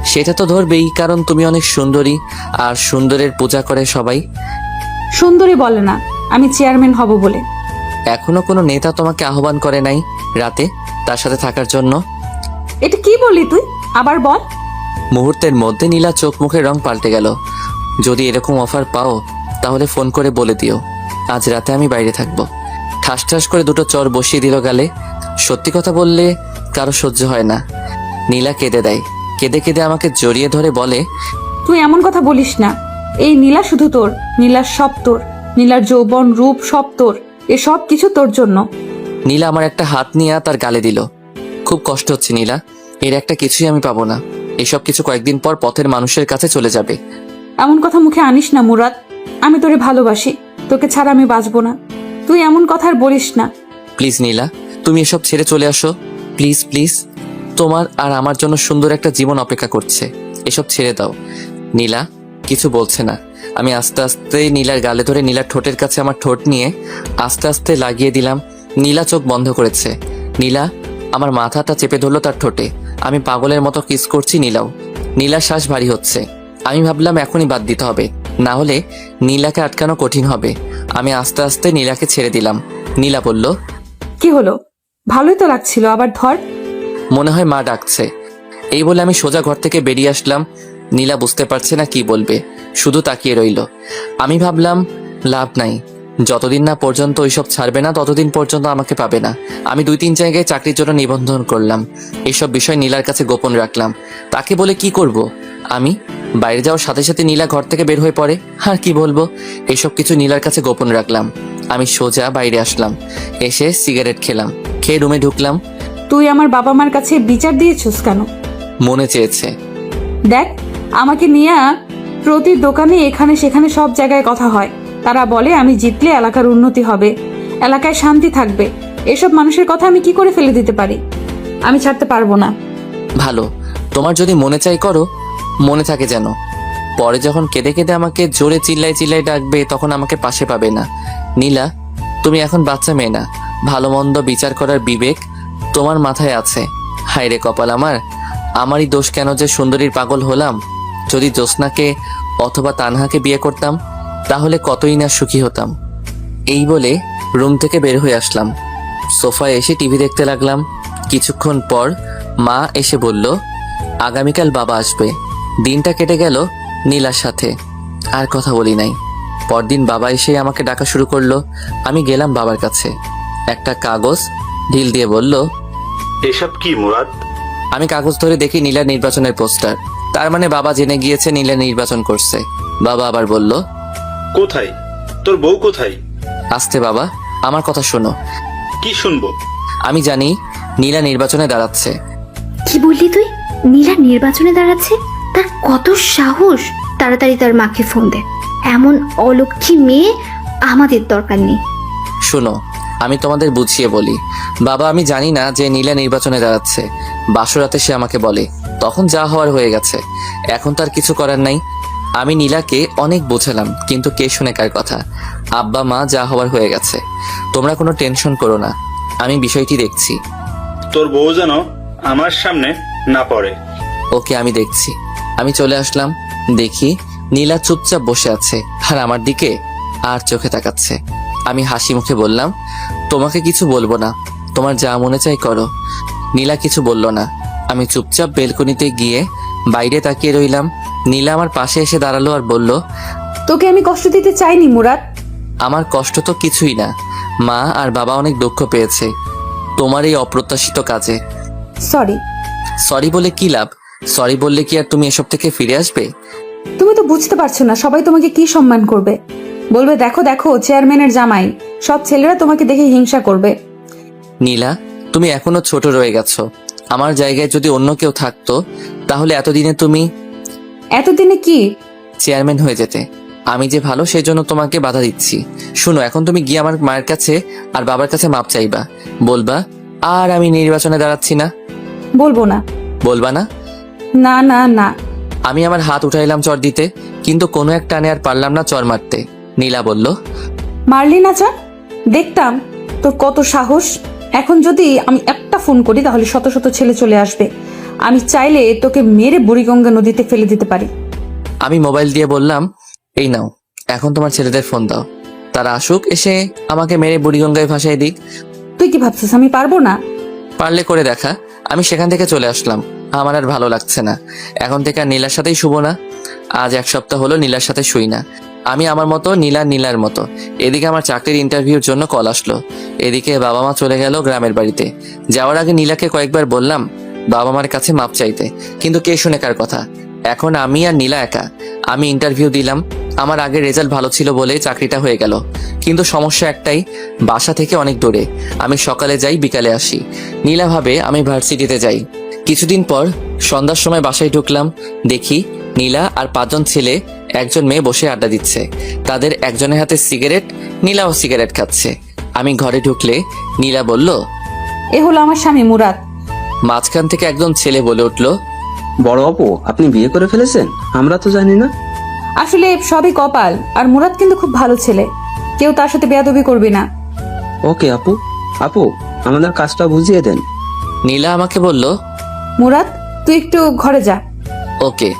Speaker 1: সেটা তো ধরবেই, কারণ তুমি অনেক সুন্দরী, আর সুন্দরের পূজা করে সবাই।
Speaker 2: সুন্দরী বলে না, আমি চেয়ারম্যান হব বলে।
Speaker 1: এখনো কোনো নেতা তোমাকে আহ্বান করে নাই রাতে তার সাথে থাকার জন্য?
Speaker 2: এটা কি বললি তুই? আবার বল।
Speaker 1: মুহূর্তের মধ্যে নীলা চোখ মুখের রং পাল্টে গেল। যদি এরকম অফার পাও তাহলে ফোন করে বলে দিও আজ রাতে আমি বাইরে থাকবো। ঠাস ঠাস করে দুটো চর বসিয়ে দিল গালে। সত্যি কথা বললে কারো সহ্য হয় না। নীলা কেঁদে দেয়। কেঁদে কেঁদে আমাকে জড়িয়ে ধরে বলে,
Speaker 2: তুই এমন কথা বলিস না। এই নীলা শুধু তোর, নীলার সব তোর, নীলার যৌবন রূপ সব তোর, এসব কিছু তোর জন্য।
Speaker 1: নীলা আমার একটা হাত নিয়ে তার গালে দিল। খুব কষ্ট হচ্ছে নীলা, এর একটা কিছুই আমি পাবো না। এসব কিছু কয়েকদিন পর পথের মানুষের কাছে চলে যাবে।
Speaker 2: এমন কথা মুখে আনিস না মুরাদ, আমি তোরে ভালোবাসি, তোকে ছাড়া আমি বাঁচবো না। তুই এমন কথা আর বলিস না।
Speaker 1: প্লিজ নীলা, তুমি এসব ছেড়ে চলে আসো, প্লিজ প্লিজ। তোমার আর আমার জন্য সুন্দর একটা জীবন অপেক্ষা করছে, এসব ছেড়ে দাও। নীলা কিছু বলছে না। আমি আস্তে আস্তে নীলার গালে ধরে নীলার ঠোঁটের কাছে আমার ঠোঁট নিয়ে আস্তে আস্তে লাগিয়ে দিলাম। নীলা চোখ বন্ধ করেছে। নীলা আমার মাথাটা চেপে ধরলো তার ঠোঁটে। আমি পাগলের মতো কিস করছি নীলাও। নীলার শ্বাস ভারী হচ্ছে। আমি ভাবলাম এখনই বাদ দিতে হবে, না হলে নীলাকে আটকানো কঠিন হবে। আমি আস্তে আস্তে নীলাকে ছেড়ে দিলাম। নীলা বলল,
Speaker 2: কি হলো? ভালোই তো লাগছিল, আবার ধর।
Speaker 1: মনে হয় মা ডাকছে। এই বলে আমি সোজা ঘর থেকে বেরিয়ে আসলাম। নীলা বুঝতে পারছে না কি বলবে, শুধু তাকিয়ে রইল। আমি ভাবলাম লাভ নাই, যতদিন না পর্যন্ত ওইসব ছাড়বে না ততদিন পর্যন্ত আমাকে পাবে না। আমি 2-3 জায়গায় চাকরির জন্য নিবন্ধন করলাম। এইসব বিষয় নীলার কাছে গোপন রাখলাম। তাকে বলে কি করব? আমি বাইরে যাওয়ার সাথে সাথে নীলা ঘর থেকে বের হয়ে পড়ে। আর কি বলবো, এইসব কিছু নীলার কাছে গোপন রাখলাম। আমি সোজা বাইরে আসলাম, এসে সিগারেট খেলাম, খেয়ে রুমে ঢুকলাম।
Speaker 2: তুই আমার বাবা মার কাছে বিচার দিয়েছিস কেন?
Speaker 1: মনে চেয়েছে।
Speaker 2: দেখ, আমাকে নিয়ে প্রতি দোকানে এখানে সেখানে সব জায়গায় কথা হয়। তারা বলে আমি জিতলে এলাকার উন্নতি হবে, এলাকায় শান্তি থাকবে। এসব মানুষের কথা আমি কি করে ফেলে দিতে পারি? আমি ছাড়তে পারবো না।
Speaker 1: ভালো, তোমার যদি মনে চাই করো, মনে থাকে যেন। পরে যখন কেঁদে কেঁদে আমাকে জোরে চিল্লাই চিল্লাই ডাকবে তখন আমাকে পাশে পাবে না। নীলা, তুমি এখন বাচ্চা মেয়ে না, ভালো মন্দ বিচার করার বিবেক তোমার মাথায় আছে। হায় রে কপাল আমার, আমারই দোষ কেন যে সুন্দরীর পাগল হলাম। যদি জ্যোৎস্নাকে অথবা তানহাকে বিয়ে করতাম তাহলে কতই না সুখী হতাম। এই বলে রুম থেকে বের হয়ে আসলাম। সোফায় এসে টিভি দেখতে লাগলাম। কিছুক্ষণ পর মা এসে বলল, আগামীকাল বাবা আসবে। দিনটা কেটে গেল নীলার সাথে, আর কথা বলি নাই। পরদিন বাবা এসে আমাকে ডাকা শুরু করলো। আমি গেলাম বাবার কাছে। একটা কাগজ ঢিল দিয়ে বলল,
Speaker 4: এসব কি মুরাদ?
Speaker 1: আমি কাগজ ধরে দেখি নীলা নির্বাচনের পোস্টার। তার মানে বাবা জেনে গিয়েছে নীলা নির্বাচন করছে। বাবা আবার বলল,
Speaker 4: কোথায় তোর বউ? কোথায়?
Speaker 1: আস্তে বাবা, আমার কথা শোনো।
Speaker 4: কি শুনবো?
Speaker 1: আমি জানি নীলা নির্বাচনে দাঁড়াচ্ছে।
Speaker 3: কি বললি তুই? নীলা নির্বাচনে দাঁড়াচ্ছে? তার কত সাহস! তাড়াতাড়ি তার মাকে ফোন দে। এমন অলক্ষী মেয়ে আমাদের দরকার নেই।
Speaker 1: শোনো, আমি তোমাদের বুঝিয়ে বলি। বাবা, আমি জানি না যে নীলা নির্বাচনে দাঁড়াচ্ছে। বাসরাতে সে আমাকে বলে, তখন যা হওয়ার হয়ে গেছে, এখন তার কিছু করার নাই। আমি নীলাকে অনেক বোঝালাম, কিন্তু কে শুনে কার কথা। আব্বা মা যা হওয়ার হয়ে গেছে, তোমরা কোনো টেনশন করো না, আমি বিষয়টি দেখছি।
Speaker 4: তোর বউ যেন আমার সামনে না পড়ে।
Speaker 1: ওকে, আমি দেখছি। আমি চলে আসলাম, দেখি নীলা চুপচাপ বসে আছে আর আমার দিকে আর চোখে তাকাচ্ছে। আমি হাসি মুখে বললাম, তোমাকে কিছু বলবো না, তোমার যা মনে চাই করো। নীলা কিছু বলল না। আমি চুপচাপ বেলকনিতে গিয়ে বাইরে তাকিয়ে রইলাম। নীলা আমার পাশে এসে দাঁড়ালো আর বলল,
Speaker 2: তোকে আমি কষ্ট দিতে চাইনি মুরাদ।
Speaker 1: আমার কষ্ট তো কিছুই না, মা আর বাবা অনেক দুঃখ পেয়েছে তোমার এই অপ্রত্যাশিত কাজে।
Speaker 2: সরি।
Speaker 1: সরি বলে কি লাভ? সরি বললে কি আর তুমি এসব থেকে ফিরে আসবে?
Speaker 2: তুমি তো বুঝতে পারছো না সবাই তোমাকে কি সম্মান করবে। বলবে দেখো দেখো চেয়ারম্যানের জামাই। সব ছেলেরা তোমাকে দেখে হিংসা করবে।
Speaker 1: নীলা, তুমি এখনো ছোট রয়ে গেছো। আমার জায়গায় যদি অন্য কেউ থাকতো তাহলে
Speaker 2: এতদিনে কি
Speaker 1: চেয়ারম্যান হয়ে যেতে। আমি যে ভালো সেই জন্য তোমাকে বাধা দিচ্ছি। শুনো, এখন তুমি গিয়ে আমার মায়ের কাছে আর বাবার কাছে মাপ চাইবা। বলবা আর আমি নির্বাচনে দাঁড়াচ্ছি না।
Speaker 2: বলবো না।
Speaker 1: বলবা না?
Speaker 2: না না না।
Speaker 1: আমি আমার হাত উঠাইলাম চর দিতে, কিন্তু কোনো এক টানে আর পারলাম না চর মারতে। নীলা বলল,
Speaker 2: মারলি না চা? দেখতাম তোর কত সাহস। এখন যদি আমি একটা ফোন করি তাহলে শত শত ছেলে চলে আসবে। আমি চাইলে তোকে মেরে বুড়িগঙ্গা নদীতে ফেলে দিতে পারি।
Speaker 1: আমি মোবাইল দিয়ে বললাম, এই নাও, এখন তোমার ছেলেদের ফোন দাও, তারা আসুক, এসে আমাকে মেরে বুড়িগঙ্গায় ভাসাই দিক।
Speaker 2: তুই কি ভাবছিস আমি পারবো না?
Speaker 1: পারলে করে দেখা। আমি সেখান থেকে চলে আসলাম। আমার আর ভালো লাগছে না। এখন থেকে আর নীলার সাথেই শুবো না। আজ 1 সপ্তাহ হলো নীলার সাথে শুই না। আমি আমার মতো, নীলার মতো। এদিকে আমার চাকরির ইন্টারভিউর জন্য কল আসলো। এদিকে বাবা মা চলে গেল গ্রামের বাড়িতে। যাওয়ার আগে নীলাকে কয়েকবার বললাম বাবা মার কাছে মাপ চাইতে, কিন্তু কে শুনে কার কথা। এখন আমি আর নীলা একা। আমি ইন্টারভিউ দিলাম, আমার আগের রেজাল্ট ভালো ছিল বলে চাকরিটা হয়ে গেল। কিন্তু সমস্যা একটাই, বাসা থেকে অনেক দূরে। আমি সকালে যাই, বিকালে আসি। নীলা ভাবে আমি ভার্সিটিতে যাই। কিছুদিন পর সন্ধ্যার সময় বাসায় ঢুকলাম, দেখি নীলা আর 5 জন ছেলে, 1 জন মেয়ে বসে আড্ডা দিচ্ছে। তাদের একজনের হাতে সিগারেট, নীলাও সিগারেট খাচ্ছে। আমি ঘরে ঢুকলে নীলা বলল,
Speaker 2: এ হলো আমার স্বামী মুরাদ।
Speaker 1: মাঝখান থেকে একজন ছেলে বলে উঠল,
Speaker 8: বড় আপু, আপনি বিয়ে করে ফেলেছেন? আমরা তো জানি না।
Speaker 2: আসলে সবই কপাল। আর মুরাদ কিন্তু খুব ভালো ছেলে, কেউ তার সাথে বেয়াদবি করবি না।
Speaker 8: ওকে আপু। আপু, আমাদের কাজটা বুঝিয়ে দেন।
Speaker 1: নীলা আমাকে বলল,
Speaker 2: মুরাদ তুই একটু ঘরে যা।
Speaker 1: ওকে।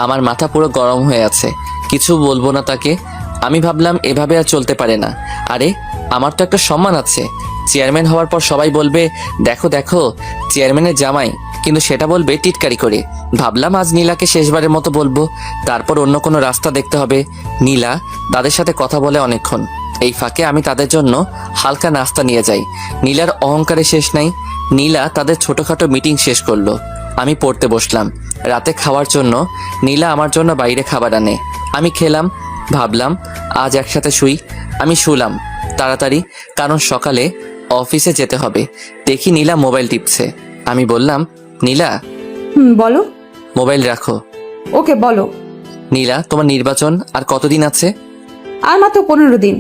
Speaker 1: আমার মাথা পুরো গরম হয়ে আছে, কিছু বলবো না তাকে। আমি ভাবলাম এভাবে আর চলতে পারে না। আরে আমার তো একটা সম্মান আছে। চেয়ারম্যান হওয়ার পর সবাই বলবে দেখো দেখো চেয়ারম্যানের জামাই, কিন্তু সেটা বলবে টিটকারি করে। ভাবলাম আজ নীলাকে শেষবারের মতো বলবো, তারপর অন্য কোনো রাস্তা দেখতে হবে। নীলা তাদের সাথে কথা বলে অনেকক্ষণ। এই ফাঁকে আমি তাদের জন্য হালকা নাস্তা নিয়ে যাই। নীলার অহংকারে শেষ নাই। নীলা তাদের ছোটখাটো মিটিং শেষ করলো। আমি পড়তে বসলাম। রাতে খাওয়ার জন্য নীলা আমার জন্য বাইরে খাবার আনে। আমি খেলাম। ভাবলাম আজ একসাথে শুই। আমি শুলাম তাড়াতাড়ি, কারণ সকালে অফিসে যেতে হবে। দেখি নীলা মোবাইল টিপছে। আমি বললাম, নীলা
Speaker 2: বলো।
Speaker 1: মোবাইল রাখো।
Speaker 2: ওকে বলো।
Speaker 1: নীলা, তোমার নির্বাচন আর কতদিন আছে?
Speaker 2: আর মাত্র 15 দিন।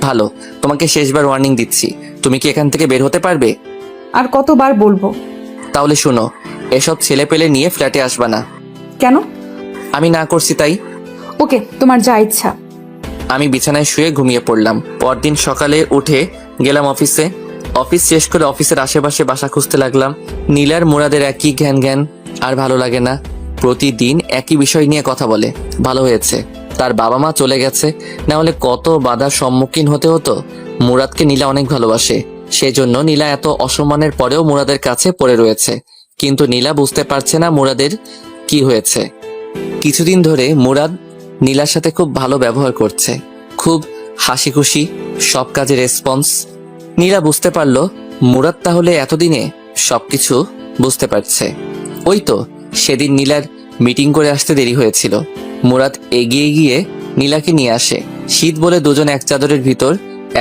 Speaker 1: ভালো, তোমাকে শেষবার ওয়ার্নিং দিচ্ছি। তুমি কি এখান থেকে বের হতে পারবে?
Speaker 2: আর কতবার বলবো?
Speaker 1: তাহলে শোনো, এসব ছেলে পেলে নিয়ে ফ্ল্যাটে আসবা না।
Speaker 2: কেন?
Speaker 1: আমি না করছি তাই।
Speaker 2: ওকে, তোমার যা ইচ্ছা।
Speaker 1: আমি বিছানায় শুয়ে ঘুমিয়ে পড়লাম। পরদিন সকালে উঠে গেলাম অফিসে। অফিস শেষ করে অফিসের আশেপাশে বাসা খুঁজতে লাগলাম। নীলার মুরাদের একই জ্ঞান জ্ঞান, আর ভালো লাগে না। প্রতিদিন একই বিষয় নিয়ে কথা বলে। ভালো হয়েছে তার বাবা মা চলে গেছে, না হলে কত বাধার সম্মুখীন হতে হতো। মুরাদকে নীলা অনেক ভালোবাসে, সেজন্য নীলা এত অসম্মানের পরেও মুরাদের কাছে পড়ে রয়েছে। কিন্তু নীলা বুঝতে পারছে না মুরাদের কি হয়েছে। কিছুদিন ধরে মুরাদ নীলার সাথে খুব ভালো ব্যবহার করছে, খুব হাসি খুশি, সব কাজে রেসপন্স। নীলা বুঝতে পারলো মুরাদ তাহলে এতদিনে সবকিছু বুঝতে পারছে। ওই তো সেদিন নীলার মিটিং করে আসতে দেরি হয়েছিল। মুরাদ এগিয়ে গিয়ে নীলাকে নিয়ে আসে। শীত বলে দুজন এক চাদরের ভিতর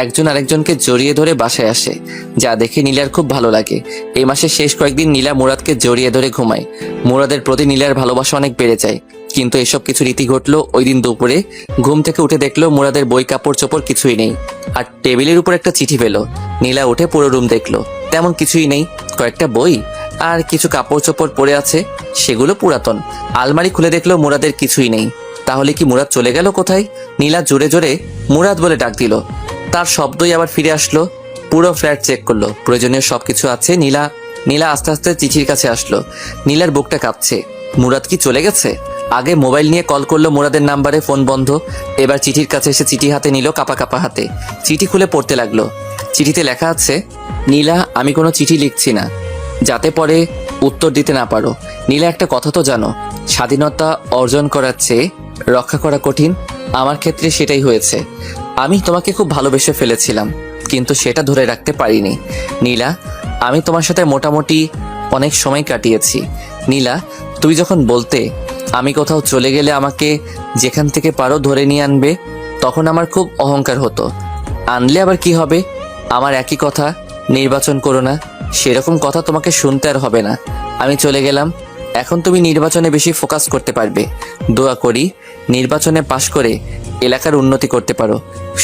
Speaker 1: একজন আরেকজনকে জড়িয়ে ধরে বাসায় আসে, যা দেখে নীলার খুব ভালো লাগে। এই মাসের শেষ কয়েকদিন নীলা মুরাদকে জড়িয়ে ধরে ঘুমায়। মুরাদের প্রতি নীলার ভালোবাসা অনেক বেড়ে যায়। কিন্তু এসব কিছু রীতি ঘটলো ওই দিন দুপুরে। ঘুম থেকে উঠে দেখলো মুরাদের বই কাপড় চোপড় কিছুই নেই, আর টেবিলের উপর একটা চিঠি পেল। নীলা উঠে পুরো রুম দেখলো, তেমন কিছুই নেই। কয়েকটা বই আর কিছু কাপড় চোপড় পড়ে আছে, সেগুলো পুরাতন। আলমারি খুলে দেখলো মুরাদের কিছুই নেই। তাহলে কি মুরাদ চলে গেল কোথায়? নীলা জোরে জোরে মুরাদ বলে ডাক দিল। তার শব্দই আবার ফিরে আসলো। পুরো ফ্ল্যাট চেক করলো, প্রয়োজনীয় সবকিছু আছে। নীলা আস্তে আস্তে চিঠির কাছে আসলো। নীলার বুকটা কাঁপছে। মুরাদ কি চলে গেছে? আগে মোবাইল নিয়ে কল করলো মুরাদের নাম্বারে, ফোন বন্ধ। এবার চিঠির কাছে এসে চিঠি হাতে নিল, কাপা কাপা হাতে। চিঠি খুলে পড়তে লাগলো। চিঠিতে লেখা আছে, নীলা, আমি কোনো চিঠি লিখছি না যাতে পরে উত্তর দিতে না পারো। নীলা, একটা কথা তো জানো, স্বাধীনতা অর্জন করার চেয়ে রক্ষা করা কঠিন। আমার ক্ষেত্রে সেটাই হয়েছে। আমি তোমাকে খুব ভালোবেসে ফেলেছিলাম, কিন্তু সেটা ধরে রাখতে পারিনি। নীলা, আমি তোমার সাথে মোটামুটি অনেক সময় কাটিয়েছি। নীলা, তুমি যখন বলতে আমি কোথাও চলে গেলে আমাকে যেখান থেকে পারো ধরে নিয়ে আনবে, তখন আমার খুব অহংকার হতো। আনলে আবার কি হবে? আমার একই কথা, নির্বাচন করো না। সেরকম কথা তোমাকে শুনতে আর হবে না। আমি চলে গেলাম। এখন তুমি নির্বাচনে বেশি ফোকাস করতে পারবে। দোয়া করি নির্বাচনে পাশ করে এলাকার উন্নতি করতে পারো।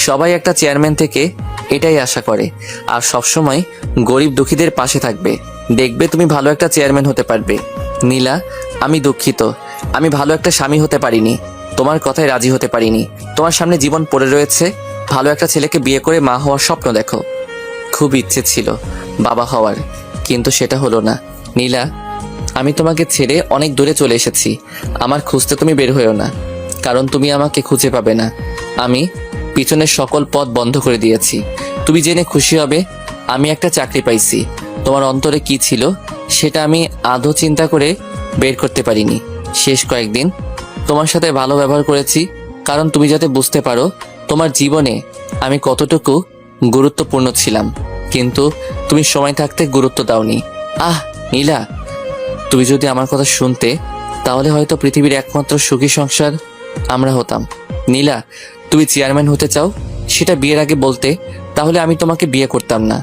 Speaker 1: সবাই একটা চেয়ারম্যান থেকে এটাই আশা করে, আর সবসময় গরিব দুঃখীদের পাশে থাকবে। দেখবে তুমি ভালো একটা চেয়ারম্যান হতে পারবে। নীলা, আমি দুঃখিত, আমি ভালো একটা স্বামী হতে পারিনি, তোমার কথায় রাজি হতে পারিনি। তোমার সামনে জীবন পড়ে রয়েছে, ভালো একটা ছেলেকে বিয়ে করে মা হওয়ার স্বপ্ন দেখো। খুব ইচ্ছে ছিল বাবা হওয়ার, কিন্তু সেটা হলো না। নীলা, আমি তোমাকে ছেড়ে অনেক দূরে চলে এসেছি। আমার খুঁজতে তুমি বের হয়েও না, কারণ তুমি আমাকে খুঁজে পাবে না। আমি পিছনের সকল পথ বন্ধ করে দিয়েছি। তুমি জেনে খুশি হবে, আমি একটা চাকরি পাইছি। তোমার অন্তরে কি ছিল সেটা আমি আদৌ চিন্তা করে বের করতে পারিনি। শেষ কয়েকদিন তোমার সাথে ভালো ব্যবহার করেছি, কারণ তুমি যাতে বুঝতে পারো তোমার জীবনে আমি কতটুকু গুরুত্বপূর্ণ ছিলাম। কিন্তু তুমি সময় থাকতে গুরুত্ব দাওনি। আহ নীলা, তুমি যদি আমার কথা শুনতে, তাহলে হয়তো পৃথিবীর একমাত্র সুখী সংসার আমরা হতাম। নীলা, তুমি চেয়ারম্যান হতে চাও, সেটা বিয়ের আগে বলতে, তাহলে আমি তোমাকে বিয়ে করতাম না,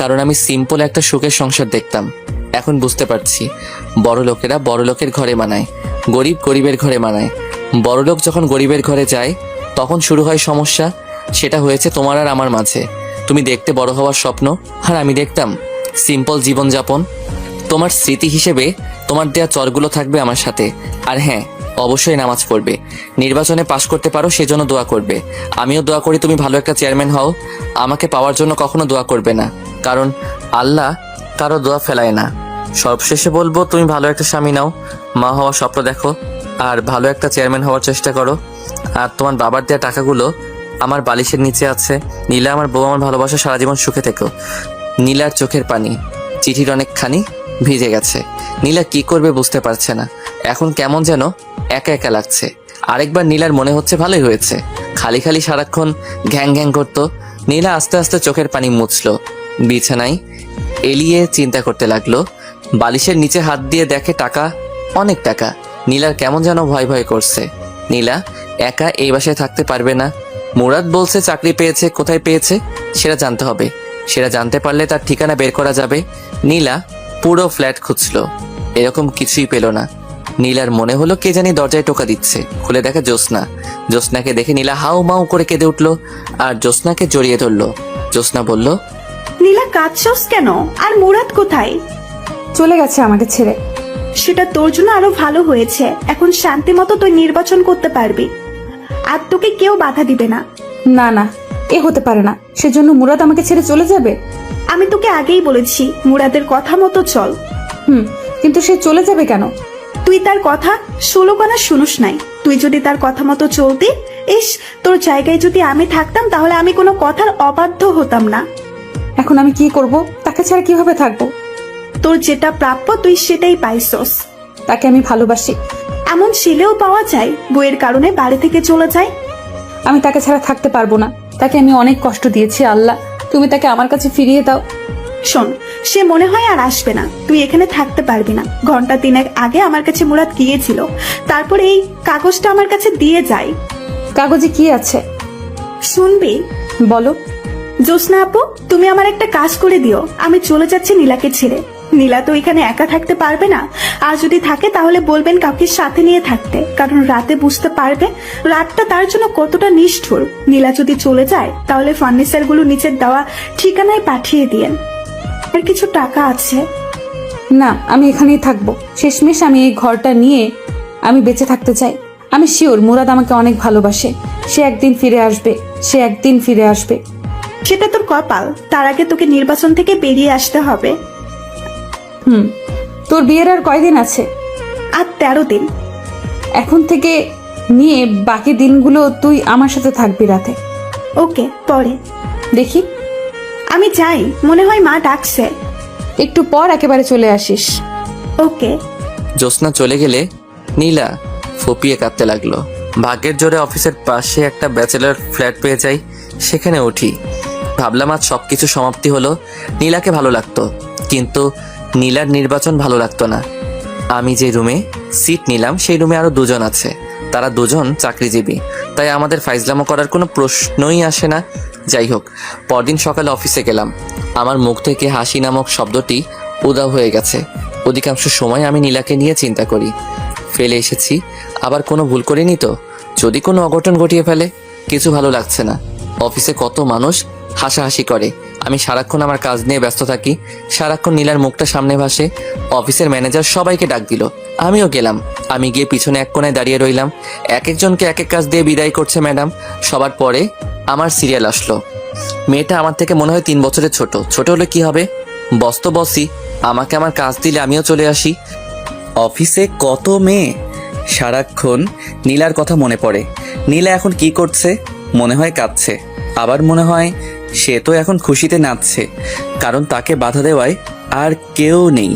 Speaker 1: কারণ আমি সিম্পল একটা সুখের সংসার দেখতাম। এখন বুঝতে পারছি বড় লোকেরা বড় লোকের ঘরে মানায়, গরিব গরিবের ঘরে মানায়। বড় লোক যখন গরিবের ঘরে যায় তখন শুরু হয় সমস্যা। সেটা হয়েছে তোমার আর আমার মাঝে। তুমি দেখতে বড় হওয়ার স্বপ্ন, আর আমি দেখতাম সিম্পল জীবনযাপন। তোমার স্মৃতি হিসেবে তোমার দেয়া চরগুলো থাকবে আমার সাথে। আর হ্যাঁ, অবশ্যই নামাজ পড়বে, নির্বাচনে পাশ করতে পারো সেজন্য দোয়া করবে। আমিও দোয়া করি তুমি ভালো একটা চেয়ারম্যান হও। আমাকে পাওয়ার জন্য কখনো দোয়া করবে না, কারণ আল্লাহ কারো দোয়া ফেলায় না। সবশেষে বলবো, তুমি ভালো একটা স্বামী নাও, মা হওয়ার স্বপ্ন দেখো, আর ভালো একটা চেয়ারম্যান হওয়ার চেষ্টা করো। আর তোমার বাবার দেওয়া টাকাগুলো আমার বালিশের নিচে আছে। নীলা, আমার বউ, আমার ভালোবাসা, সারা জীবন সুখে থেকো। নীলার চোখের পানি চিঠির অনেকখানি ভিজে গেছে। নীলা কি করবে বুঝতে পারছে না। এখন কেমন যেন একা একা লাগছে। আরেকবার নীলার মনে হচ্ছে ভালোই হয়েছে। খালি খালি সারাক্ষণ ঘ্যাং ঘ্যাং করতো। নীলা আস্তে আস্তে চোখের পানি মুছলো। বিছানায় এলিয়ে চিন্তা করতে লাগলো। বালিশের নিচে হাত দিয়ে দেখে টাকা, অনেক টাকা। নীলার কেমন যেন ভয় ভয় করছে। নীলা একা এই বাসায় থাকতে পারবে না। মুরাদ বলছে চাকরি পেয়েছে, কোথায় পেয়েছে সেটা জানতে হবে। সেটা জানতে পারলে তার ঠিকানা বের করা যাবে। নীলা পুরো ফ্ল্যাট খুঁজলো, এরকম কিছুই পেল না। নীলার মনে হলো কে জানি দরজায় টোকা দিচ্ছে। খুলে দেখে জ্যোৎস্না। জ্যোৎস্নাকে দেখে নীলা হাউ মাউ করে কেঁদে উঠলো আর জ্যোৎস্নাকে জড়িয়ে ধরলো। জ্যোৎস্না বলল,
Speaker 7: নীলা কাঁদছস কেন? আর মুরাদ কোথায়?
Speaker 2: চলে গেছে আমাকে ছেড়ে।
Speaker 7: সেটা তোর জন্য আরো ভালো হয়েছে। এখন শান্তি মতো তুই নির্বাচন করতে পারবি, আর তোকে কেউ বাধা দিবে না।
Speaker 2: না না, এ হতে পারে না। সেজন্য মুরাদ আমাকে ছেড়ে চলে যাবে?
Speaker 7: আমি তোকে আগেই বলেছি মুরাদের কথা মতো চল।
Speaker 2: কিন্তু সে চলে যাবে কেন?
Speaker 7: তুই তার কথা 16 কানা শুনুস নাই। তুই যদি তার কথা মতো চলতি, তোর জায়গায় যদি আমি থাকতাম তাহলে আমি কোনো কথার অবাধ্য হতাম না।
Speaker 2: এখন আমি কি করব? তাকে ছাড়া কিভাবে থাকবো?
Speaker 7: তোর যেটা প্রাপ্য তুই সেটাই পাইছস।
Speaker 2: তাকে আমি ভালোবাসি।
Speaker 7: এমন ছেলেও পাওয়া যায় বইয়ের কারণে বাড়ি থেকে চলে যায়।
Speaker 2: আমি তাকে ছাড়া থাকতে পারবো না। তাকে আমি অনেক কষ্ট দিয়েছি। আল্লাহ, তুমি তাকে আমার কাছে ফিরিয়ে দাও।
Speaker 7: শোন, সে মনে হয় আর আসবে না। তুই এখানে থাকতে পারবি না। ঘন্টা 3 আগে আমার কাছে মুরাদ গিয়েছিল, তারপর এই কাগজটা আমার কাছে দিয়ে যায়।
Speaker 2: কাগজে কি আছে
Speaker 7: শুনবি?
Speaker 2: বলো।
Speaker 7: জ্যোৎস্না আপু, তুমি আমার একটা কাজ করে দিও। আমি চলে যাচ্ছি নীলাকে ছেড়ে। নীলা তো এখানে একা থাকতে পারবে না, আর যদি থাকে তাহলে বলবেন কাউকে সাথে নিয়ে থাকতে, কারণ রাতে বুঝতে পারবে রাতটা তার জন্য কতটা নিষ্ঠুর। নীলা যদি চলে যায় তাহলে ফার্নিচার গুলো নিচের দেওয়া ঠিকানায় পাঠিয়ে দিয়েন। আর কিছু টাকা আছে।
Speaker 2: না, আমি এখানেই থাকবো। শেষমেশ আমি এই ঘরটা নিয়ে আমি বেঁচে থাকতে চাই। আমি শিওর মুরাদ আমাকে অনেক ভালোবাসে। সে একদিন ফিরে আসবে। সে একদিন ফিরে আসবে।
Speaker 7: সেটা তোর কপাল। তার আগে তোকে নির্বাচন থেকে বেরিয়ে আসতে হবে।
Speaker 2: তোর বিয়ের আর কয়দিন আছে?
Speaker 7: আর 13 দিন।
Speaker 2: এখন থেকে নিয়ে বাকি দিনগুলো তুই আমার সাথে থাকবি রাতে।
Speaker 7: ওকে, পরে
Speaker 2: দেখি।
Speaker 7: আমি যাই, মনে হয় মা ডাকছে।
Speaker 2: একটু পর একেবারে চলে আসিস।
Speaker 7: ওকে।
Speaker 1: জ্যোৎস্না চলে গেলে নীলা ফুপিয়ে কাঁদতে লাগলো। ভাগ্যের জোরে অফিসের পাশে একটা ব্যাচেলর ফ্ল্যাট পেয়ে যাই, সেখানে উঠি। ভাবলাম আজ সবকিছু সমাপ্তি হলো। নীলাকে ভালো লাগতো, কিন্তু নীলার নির্বাচন ভালো লাগতো না। আমি যে রুমে সিট নিলাম সেই রুমে আরো 2 জন আছে। তারা 2 জন চাকরিজীবী, তাই আমাদের ফাইজলামো করার কোনো প্রশ্নই আসে না। যাই হোক, পরদিন সকালে অফিসে গেলাম। আমার মুখ থেকে হাসি নামক শব্দটি উধাও হয়ে গেছে। অধিকাংশ সময় আমি নীলাকে নিয়ে চিন্তা করি। ফেলে এসেছি, আবার কোনো ভুল করিনি তো? যদি কোনো অঘটন ঘটিয়ে ফেলে? কিছু ভালো লাগছে না। অফিসে কত মানুষ হাসাহাসি করে, আমি সারাক্ষণ আমার কাজ নিয়ে ব্যস্ত থাকি। সারাক্ষণ নীলার মুখটা সামনে ভাসে। অফিসের ম্যানেজার সবাইকে ডাক দিল, আমিও গেলাম। আমি গিয়ে পিছনে এক কোণায় দাঁড়িয়ে রইলাম। এক একজনকে এক এক কাজ দিয়ে বিদায় করছে ম্যাডাম। সবার পরে আমার সিরিয়াল আসলো। মেয়েটা আমার থেকে মনে হয় 3 বছরের ছোট। ছোট হলে কি হবে, বস তো বসই। আমাকে আমার কাজ দিলে আমিও চলে আসি। অফিসে কত মেয়ে, সারাক্ষণ নীলার কথা মনে পড়ে। নীলা এখন কি করছে? মনে হয় কাঁদছে, আবার মনে হয় সে তো এখন খুশিতে নাচছে, কারণ তাকে বাধা দেওয়ায় আর কেউ নেই।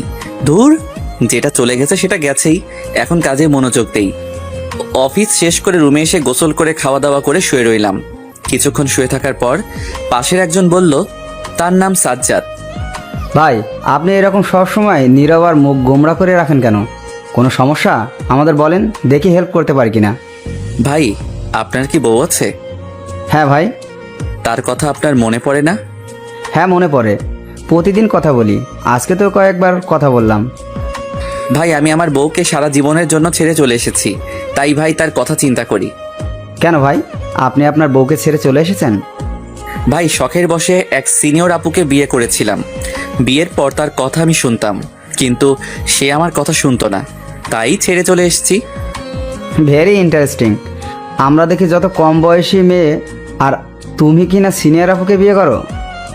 Speaker 1: ধুর, যেটা চলে গেছে সেটা গেছেই, এখন কাজে মনোযোগ দেই। অফিস শেষ করে রুমে এসে গোসল করে খাওয়া দাওয়া করে শুয়ে রইলাম। কিছুক্ষণ শুয়ে থাকার পর পাশের একজন বলল, তার নাম সাজ্জাদ।
Speaker 5: ভাই, আপনি এরকম সবসময় নীরব আর মুখ গোমড়া করে রাখেন কেন? কোনো সমস্যা আমাদের বলেন, দেখি হেল্প করতে পারি কিনা।
Speaker 1: ভাই, আপনার কি বউ আছে?
Speaker 5: হ্যাঁ ভাই।
Speaker 1: তার কথা আপনার মনে পড়ে না?
Speaker 5: হ্যাঁ, মনে পড়ে। প্রতিদিন কথা বলি, আজকে তো কয়েকবার কথা বললাম।
Speaker 1: ভাই, আমি আমার বউকে সারা জীবনের জন্য ছেড়ে চলে এসেছি, তাই ভাই তার কথা চিন্তা করি।
Speaker 5: কেন ভাই, আপনি আপনার বউকে ছেড়ে চলে এসেছেন?
Speaker 1: ভাই, শখের বশে এক সিনিয়র আপুকে বিয়ে করেছিলাম। বিয়ের পর তার কথা আমি শুনতাম, কিন্তু সে আমার কথা শুনতো না, তাই ছেড়ে চলে এসেছি।
Speaker 5: Very interesting. আমরা দেখি যত কম বয়সী মেয়ে, আর তুমি কি না সিনিয়র আপুকে বিয়ে করো?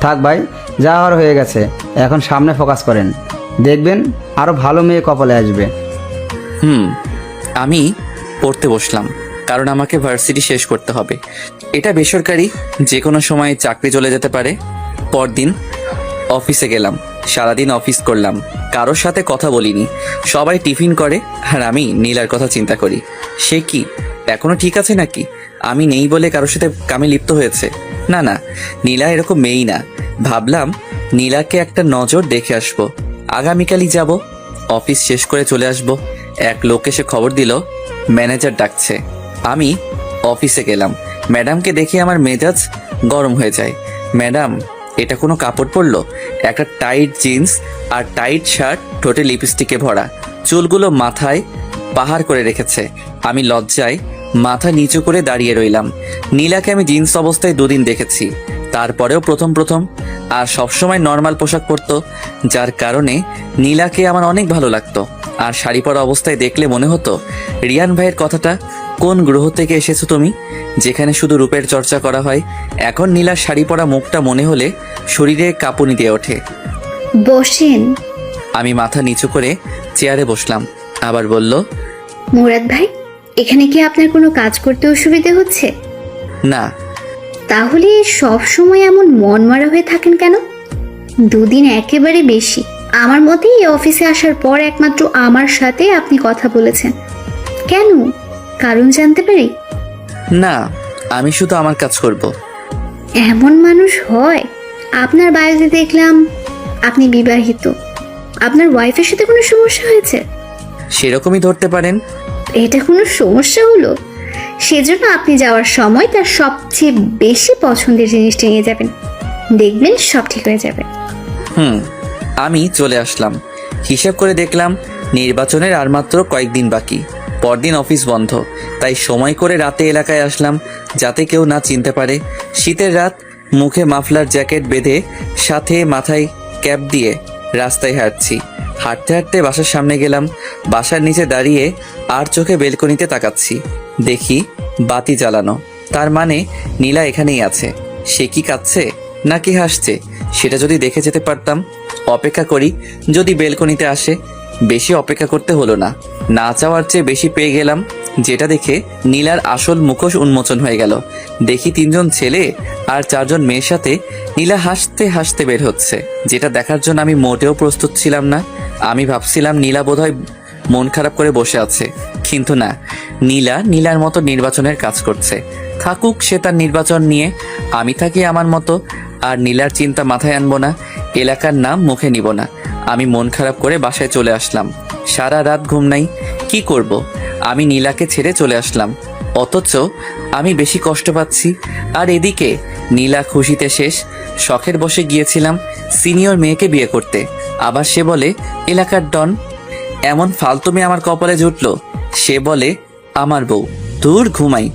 Speaker 5: থাক ভাই, যা হওয়ার হয়ে গেছে। এখন সামনে ফোকাস করেন, দেখবেন আরও ভালো মেয়ে কপালে আসবে।
Speaker 1: আমি পড়তে বসলাম। কারণ আমাকে ভার্সিটি শেষ করতে হবে। এটা বেসরকারি, যে কোনো সময় চাকরি চলে যেতে পারে। পরদিন অফিসে গেলাম, সারাদিন অফিস করলাম, কারোর সাথে কথা বলিনি। সবাই টিফিন করে আর আমি নীলার কথা চিন্তা করি। সে কি এখনো ঠিক আছে নাকি? আমি নেই বলে কারোর সাথে কামে লিপ্ত হয়েছে? না না, নীলা এরকম মেয়েই না। ভাবলাম নীলাকে একটা নজর দেখে আসবো। আগামীকালই যাব, অফিস শেষ করে চলে আসব। এক লোক এসে খবর দিল ম্যানেজার ডাকছে। আমি অফিসে গেলাম। ম্যাডামকে দেখে আমার মেজাজ গরম হয়ে যায়। ম্যাডাম, এটা কোনো কাপড় পরলো? একটা টাইট জিন্স আর টাইট শার্ট, ঠোঁটে লিপস্টিকে ভরা, চুলগুলো মাথায় পাহাড় করে রেখেছে। আমি লজ্জায় মাথা নিচু করে দাঁড়িয়ে রইলাম। নীলাকে আমি জিন্স অবস্থায় 2 দিন দেখেছি, তারপরেও প্রথম আর সবসময় নর্মাল পোশাক পরতো, যার কারণে নীলাকে আমার অনেক ভালো লাগতো। আর শাড়ি পরা অবস্থায় দেখলে মনে হতো, রিয়ান ভাইয়ের কথাটা, কোন গ্রহ থেকে এসেছো তুমি, যেখানে শুধু রূপের চর্চা করা হয়। এখন নীলার শাড়ি পরা মুখটা মনে হলে শরীরে কাঁপুনি দিয়ে ওঠে।
Speaker 3: বসেন।
Speaker 1: আমি মাথা নিচু করে চেয়ারে বসলাম। আবার বলল,
Speaker 3: মুরাদ ভাই, এখানে কি আপনার কোনো কাজ করতে অসুবিধা হচ্ছে?
Speaker 1: না।
Speaker 3: তাহলে সব সময় এমন মনমরা হয়ে থাকেন কেন? 2 দিন একেবারে বেশি। আমার মতে এই অফিসে আসার পর একমাত্র আমার সাথে আপনি কথা বলেছেন। কেন? কারণ জানতে পারি?
Speaker 1: না, আমি শুধু আমার কাজ করব।
Speaker 3: এমন মানুষ হয়? আপনার বাড়িতে দেখলাম আপনি বিবাহিত। আপনার ওয়াইফের সাথে কোনো সমস্যা হয়েছে?
Speaker 1: সেরকমই ধরতে পারেন।
Speaker 3: এটা কোনো সমস্যা হলো? সেজন্য আপনি যাওয়ার সময় তার সবচেয়ে বেশি পছন্দের জিনিসটা নিয়ে যাবেন, দেখবেন সব ঠিক হয়ে যাবে।
Speaker 1: আমি চলে আসলাম। হিসাব করে দেখলাম নির্বাচনের আর মাত্র কয়েকদিন বাকি। পরদিন অফিস বন্ধ, তাই সময় করে রাতে এলাকায় আসলাম, যাতে কেউ না চিনতে পারে। শীতের রাত, মুখে মাফলার জ্যাকেট বেঁধে, সাথে মাথায় ক্যাপ দিয়ে রাস্তায় হাঁটছি। হাঁটতে হাঁটতে বাসার সামনে গেলাম। বাসার নিচে দাঁড়িয়ে আর চোখে বেলকনিতে তাকাচ্ছি। দেখি বাতি জ্বালানো, তার মানে নীলা এখানেই আছে। সে কি কাঁদছে নাকি হাসছে, সেটা যদি দেখে যেতে পারতাম। অপেক্ষা করি, যদি বেলকনিতে আসে। বেশি অপেক্ষা করতে হলো না, না চাওয়ার চেয়ে বেশি পেয়ে গেলাম। যেটা দেখে নীলার আসল মুখোশ উন্মোচন হয়ে গেল। দেখি 3 জন ছেলে আর 4 জন মেয়ের সাথে নীলা হাসতে হাসতে বের হচ্ছে, যেটা দেখার জন্য আমি মোটেও প্রস্তুত ছিলাম না। আমি ভাবছিলাম নীলা বোধহয় মন খারাপ করে বসে আছে, কিন্তু না, নীলার মতো নির্বাচনের কাজ করছে। থাকুক সে তার নির্বাচন নিয়ে, আমি থাকি আমার মতো। আর নীলার চিন্তা মাথায় আনবো না, এলাকার নাম মুখে নিব না। আমি মন খারাপ করে বাসায় চলে আসলাম। সারা রাত ঘুম নাই। কি করব? আমি নীলাকে ছেড়ে চলে আসলাম, অথচ আমি বেশি কষ্ট পাচ্ছি। আর এদিকে নীলা খুশিতে শেষ। শখের বসে গিয়েছিলাম সিনিয়র মেয়েকে বিয়ে করতে, আবার সে বলে এলাকার ডন। এমন ফালতু মেয়ে আমার কপালে জুটলো, সে বলে আমার বউ। দূর, ঘুমাই।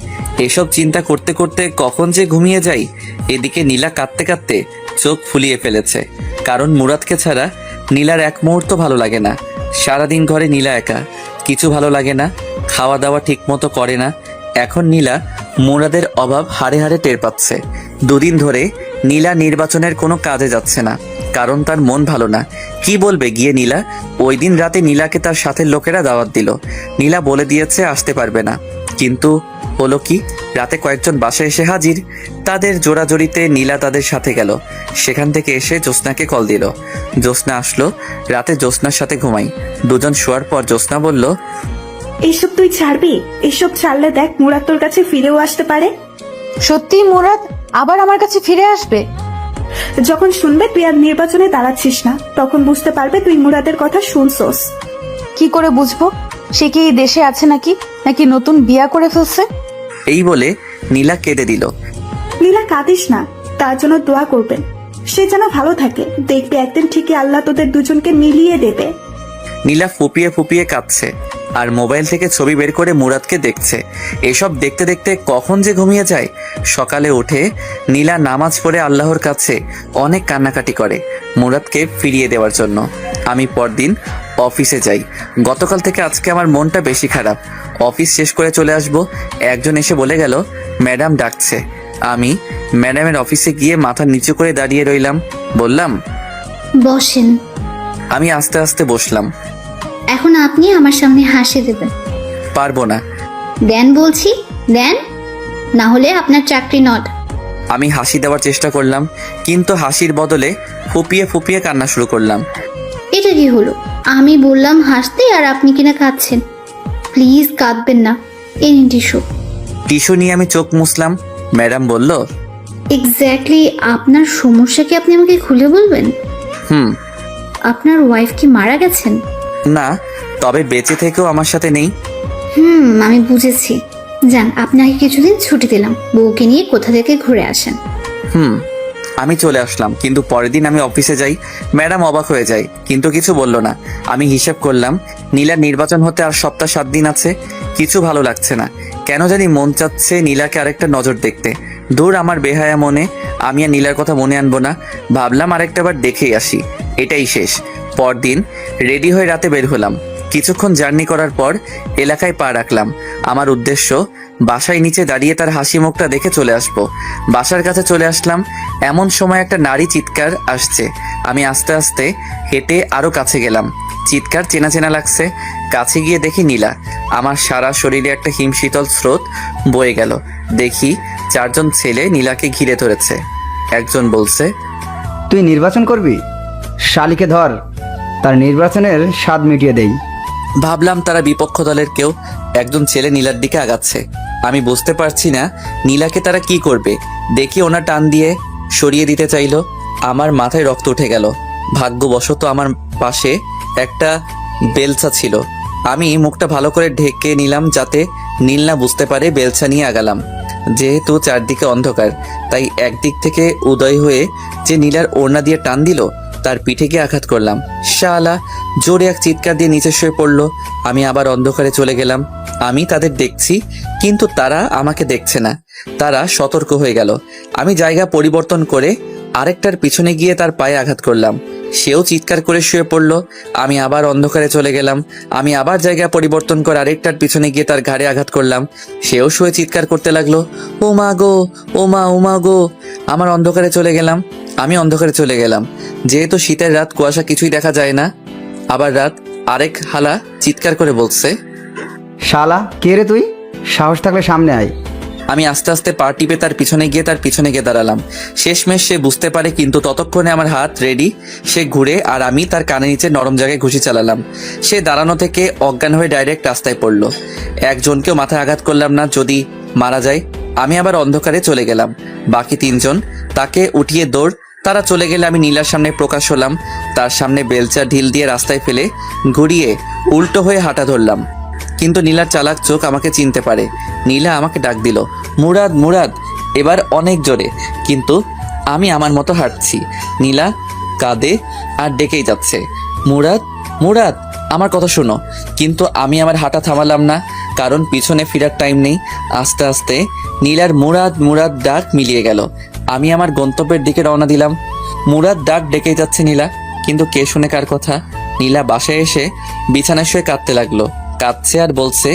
Speaker 1: এসব চিন্তা করতে করতে কখন যে ঘুমিয়ে যাই। এদিকে নীলা কাঁদতে কাঁদতে চোখ ফুলিয়ে ফেলেছে, কারণ মুরাদকে ছাড়া নীলার এক মুহূর্ত ভালো লাগে না। সারাদিন ঘরে নীলা একা, কিছু ভালো লাগে না, খাওয়া দাওয়া ঠিক মতো করে না। এখন নীলা মুরাদের অভাব হাড়ে হাড়ে টের পাচ্ছে। 2 দিন ধরে নীলা নির্বাচনের কোনো কাজে যাচ্ছে না, কারণ তার মন ভালো না। কি বলবে গিয়ে নীলা? ওই দিন রাতে নীলাকে তার সাথের লোকেরা দাওয়াত দিল। নীলা বলে দিয়েছে আসতে পারবে না, কিন্তু হলো কি, রাতে কয়েকজন বাসায় এসে হাজির। তাদের জোড়াজড়িতে নীলা তাদের সাথে গেল। সেখান থেকে এসে জ্যোৎস্নাকে কল দিল। জ্যোৎস্না আসলো। রাতে জ্যোৎস্নার সাথে ঘুমাই। 2 জন শোয়ার পর জ্যোৎস্না বলল,
Speaker 7: এসব তুই ছাড়বি? এসব ছাড়লে দেখ মুরাদ তোর কাছে ফিরেও আসতে পারে।
Speaker 2: সত্যি মুরাদ আবার আমার কাছে ফিরে আসবে?
Speaker 7: যখন শুনবে তুই আর নির্বাচনে দাঁড়াচ্ছিস না, তখন বুঝতে পারবে তুই মুরাদের কথা শুনছোস।
Speaker 2: কি করে বুঝবো? সে কি এই দেশে আছে নাকি নাকি নতুন বিয়া করে ফেলছে?
Speaker 1: এই বলে নীলা কেঁদে দিল।
Speaker 7: নীলা, কাঁদিস না, তার জন্য দোয়া করবেন, সে যেন ভালো থাকে। দেখবে একদিন ঠিকই আল্লাহ তোদের দুজনকে মিলিয়ে দেবে।
Speaker 1: নীলা ফুপিয়ে ফুপিয়ে কাঁদছে আর মোবাইল থেকে ছবি বের করে মুরাদকে দেখছে। এসব দেখতে দেখতে কখন যে ঘুমিয়ে যায়। সকালে উঠে নীলা নামাজ পড়ে আল্লাহর কাছে অনেক কান্নাকাটি করে মুরাদকে ফিরিয়ে দেওয়ার জন্য। আমি পরদিন অফিসে যাই। গতকাল থেকে আজকে আমার মনটা বেশি খারাপ। অফিস শেষ করে চলে আসব। একজন এসে বলে গেল ম্যাডাম ডাকছে। আমি ম্যাডামের অফিসে গিয়ে মাথা নিচু করে দাঁড়িয়ে রইলাম। বললাম,
Speaker 3: বসেন।
Speaker 1: আমি আস্তে আস্তে বসলাম।
Speaker 3: এখন আপনি আমার সামনে হাসি দেবেন।
Speaker 1: পারবো না।
Speaker 3: দেন বলছি, দেন, না হলে আপনার চাকরি নট।
Speaker 1: আমি হাসি দেওয়ার চেষ্টা করলাম, কিন্তু হাসির বদলে ফুপিয়ে ফুপিয়ে কান্না শুরু করলাম।
Speaker 3: এটা কি হলো? আমি বললাম হাসতে আর আপনি কিনা কাঁদছেন। প্লিজ কাঁদবেন না, এই নিন টিস্যু।
Speaker 1: টিস্যু নিয়ে আমি চোখ মুছলাম। ম্যাডাম বলল,
Speaker 3: এক্স্যাক্টলি আপনার সমস্যা কি আপনি আমাকে খুলে বলবেন?
Speaker 1: হুম।
Speaker 3: আপনার ওয়াইফ কি মারা গেছেন?
Speaker 1: না, তবে বেঁচে থেকেও আমার সাথে নেই।
Speaker 3: আমি বুঝেছি। যান, আপনাকে কিছুদিন ছুটি দিলাম, বউকে নিয়ে কোথা থেকে ঘুরে আসেন।
Speaker 1: আমি চলে আসলাম, কিন্তু পরের দিন আমি অফিসে যাই। ম্যাডাম অবাক হয়ে যায়, কিন্তু কিছু বলল না। আমি হিসাব করলাম, নীলার নির্বাচন হতে আর সপ্তাহ 7 দিন আছে। কিছু ভালো লাগছে না, কেন জানি মন চাচ্ছে নীলাকে আরেকটা নজর দেখতে। দূর আমার বেহায়া মনে, আমি আর নীলার কথা মনে আনবো না। ভাবলাম আরেকটা বার দেখেই আসি, এটাই শেষ। পরদিন রেডি হয়ে রাতে বের হলাম। কিছুক্ষণ জার্নি করার পর এলাকায় পা রাখলাম। আমার উদ্দেশ্য বাসায় নিচে দাঁড়িয়ে তার হাসি মুখটা দেখে চলে আসবো। বাসার কাছে চলে আসলাম, এমন সময় একটা নারী চিৎকার আসছে। আমি আস্তে আস্তে হেঁটে আরো কাছে গেলাম। চিৎকার চেনা চেনা লাগছে। কাছে গিয়ে দেখি নীলা। আমার সারা শরীরে একটা হিমশীতল স্রোত বয়ে গেল। দেখি 4 জন ছেলে নীলাকে ঘিরে ধরেছে। একজন বলছে,
Speaker 5: তুই নির্বাচন করবি? শালিকে ধর, তার নির্বাচনের স্বাদ মিটিয়ে দেই।
Speaker 1: ভাবলাম তারা বিপক্ষ দলের কেউ। একজন ছেলে নীলার দিকে আগাচ্ছে। আমি বুঝতে পারছি না নীলাকে তারা কি করবে। দেখি ওনা টান দিয়ে সরিয়ে দিতে চাইলো। আমার মাথায় রক্ত উঠে গেল। ভাগ্যবশত আমার পাশে একটা বেলচা ছিল। আমি মুখটা ভালো করে ঢেকে নিলাম যাতে নীল না বুঝতে পারে। বেলচা নিয়ে আগালাম। যেহেতু চারদিকে অন্ধকার, তাই একদিক থেকে উদয় হয়ে যে নীলার ওড়না দিয়ে টান দিল, তার পিঠে গিয়ে আঘাত করলাম। শালা জোরে এক চিৎকার দিয়ে নিচে শুয়ে পড়লো। আমি আবার অন্ধকারে চলে গেলাম। আমি তাদের দেখছি, কিন্তু তারা আমাকে দেখছে না। তারা সতর্ক হয়ে গেল। আমি জায়গা পরিবর্তন করে আরেকটার পিছনে গিয়ে তার পায়ে আঘাত করলাম। সেও চিৎকার করে শুয়ে পড়লো। আমি আবার অন্ধকারে চলে গেলাম। আমি আবার জায়গা পরিবর্তন করে আরেকটার পিছনে গিয়ে তার ঘাড়ে আঘাত করলাম। সেও শুয়ে চিৎকার করতে লাগলো, ও মা গো, ও মা, ও মা গো। আমি অন্ধকারে চলে গেলাম। যেহেতু শীতের রাত, কুয়াশা, কিছুই দেখা যায় না। আবার রাত। আরেক হালা চিৎকার করে বলছে,
Speaker 5: শালা কে রে তুই? সাহস থাকলে সামনে আয়।
Speaker 1: আমি আস্তে আস্তে পা টিপে তার পিছনে গিয়ে দাঁড়ালাম। শেষমেশ সে বুঝতে পারে, কিন্তু ততক্ষণে আমার হাত রেডি। সে ঘুরে আর আমি তার কানের নিচে নরম জায়গায় ঘুষি চালালাম। সে দাঁড়ানো থেকে অজ্ঞান হয়ে ডাইরেক্ট রাস্তায় পড়লো। একজনকেও মাথায় আঘাত করলাম না, যদি মারা যায়। আমি আবার অন্ধকারে চলে গেলাম। বাকি 3 জন, তাকে উঠিয়ে দৌড়। তারা চলে গেলে আমি নীলার সামনে প্রকাশ হলাম। তার সামনে বেলচা ঢিল দিয়ে রাস্তায় ফেলে ঘুরিয়ে উল্টো হয়ে হাঁটা ধরলাম। কিন্তু নীলার চালাক চোখ আমাকে চিনতে পারে। নীলা আমাকে ডাক দিল, মুরাদ, মুরাদ। এবার অনেক জোরে, কিন্তু আমি আমার মতো হাঁটছি। নীলা কাঁদে আর ডেকেই যাচ্ছে, মুরাদ, মুরাদ, আমার কথা শোনো। কিন্তু আমি আমার হাঁটা থামালাম না, কারণ পিছনে ফেরার টাইম নেই। আস্তে আস্তে নীলার মুরাদ, মুরাদ ডাক মিলিয়ে গেল। আমি আমার গন্তব্যের দিকে রওনা দিলাম। মুরাদ ডাক ডেকেই যাচ্ছে নীলা, কিন্তু কে শুনে কার কথা। নীলা বাসায় এসে বিছানায় শুয়ে কাঁদতে লাগলো। কাঁদছে আর বলছে,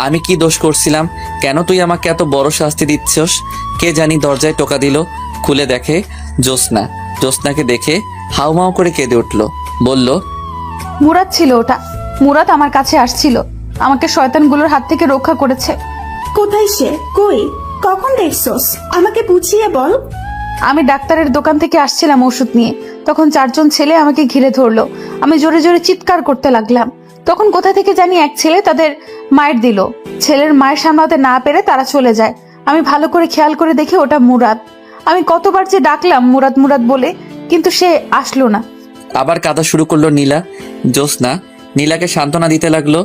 Speaker 1: আমি কি দোষ করছিলাম? কেন তুই আমাকে এত বড় শাস্তি দিচ্ছস? কে জানি দরজায় টোকা দিল। খুলে দেখে জ্যোৎস্না। জ্যোৎস্নাকে দেখে হাউমাউ করে কেঁদে উঠলো। বলল,
Speaker 2: মুরাদ ছিল ওটা। মুরাদ আমার কাছে আসছিল, আমাকে শয়তানগুলোর হাত থেকে রক্ষা করেছে।
Speaker 7: কোথায় সে? কই? কখন দেখছস? আমাকে বুঝিয়ে বল।
Speaker 2: আমি ডাক্তারের দোকান থেকে আসছিলাম ওষুধ নিয়ে, তখন 4 জন ছেলে আমাকে ঘিরে ধরলো। আমি জোরে জোরে চিৎকার করতে লাগলাম। তখন কোথা থেকে জানি এক ছেলে তাদের মায়ের দিল। ছেলের মায়ের সামলাতে না পেরে তারা চলে যায়। আমি ভালো করে খেয়াল করে দেখি ওটা মুরাদ। আমি কতবার যে ডাকলাম মুরাদ, মুরাদ বলে, কিন্তু সে আসলো না।
Speaker 1: আবার কাঁদা শুরু করলো নীলা। জ্যোৎস্না নীলাকে সান্ত্বনা দিতে লাগলো।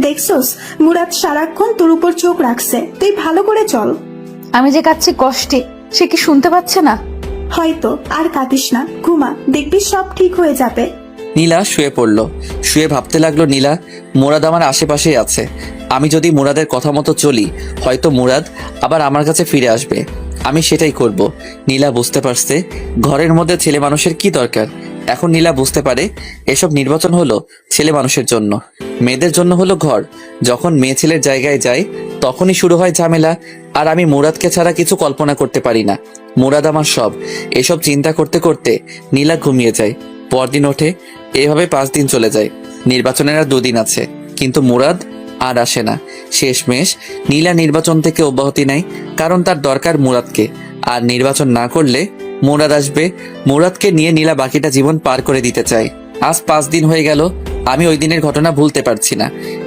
Speaker 7: দেখছস, মুরাদ সারাক্ষণ তোর উপর চোখ রাখছে, তুই ভালো করে চল।
Speaker 2: আমি যে কাঁদছি কষ্টে, সে কি শুনতে পাচ্ছে না?
Speaker 7: হয়তো। আর কাঁদিস না, ঘুমা, দেখবি সব ঠিক হয়ে যাবে।
Speaker 1: নীলা শুয়ে পড়লো। শুয়ে ভাবতে লাগলো, নীলা, মুরাদ আমার আশেপাশেই আছে। আমি যদি মুরাদের কথা মতো চলি, হয়তো মুরাদ আবার আমার কাছে ফিরে আসবে। আমি সেটাই করব। নীলা বুঝতে পারছে ঘরের মধ্যে ছেলে মানুষের কি দরকার। এখন নীলা বুঝতে পারে এসব নির্বাচন হলো ছেলে মানুষের জন্য, মেয়েদের জন্য হলো ঘর। যখন মেয়ে ছেলের জায়গায় যায়, তখনই শুরু হয় ঝামেলা। আর আমি মুরাদকে ছাড়া কিছু কল্পনা করতে পারি না। মুরাদ আমার সব। এসব চিন্তা করতে করতে নীলা ঘুমিয়ে যায়। পরদিন ওঠে। এভাবে 5 দিন চলে যায়। নির্বাচনের আর 2 দিন আছে, কিন্তু মুরাদ আর আসে না। শেষমেশ নীলা নির্বাচন থেকে অব্যাহতি নেয়, কারণ তার দরকার মুরাদকে। আর নির্বাচন না করলে মুরাদ আসবে। মুরাদকে নিয়ে নীলা বাকিটা জীবন পার করে দিতে চায়। আজ 5 দিন হয়ে গেল, আমি ওই দিনের ঘটনা ভুলতে পারছি না।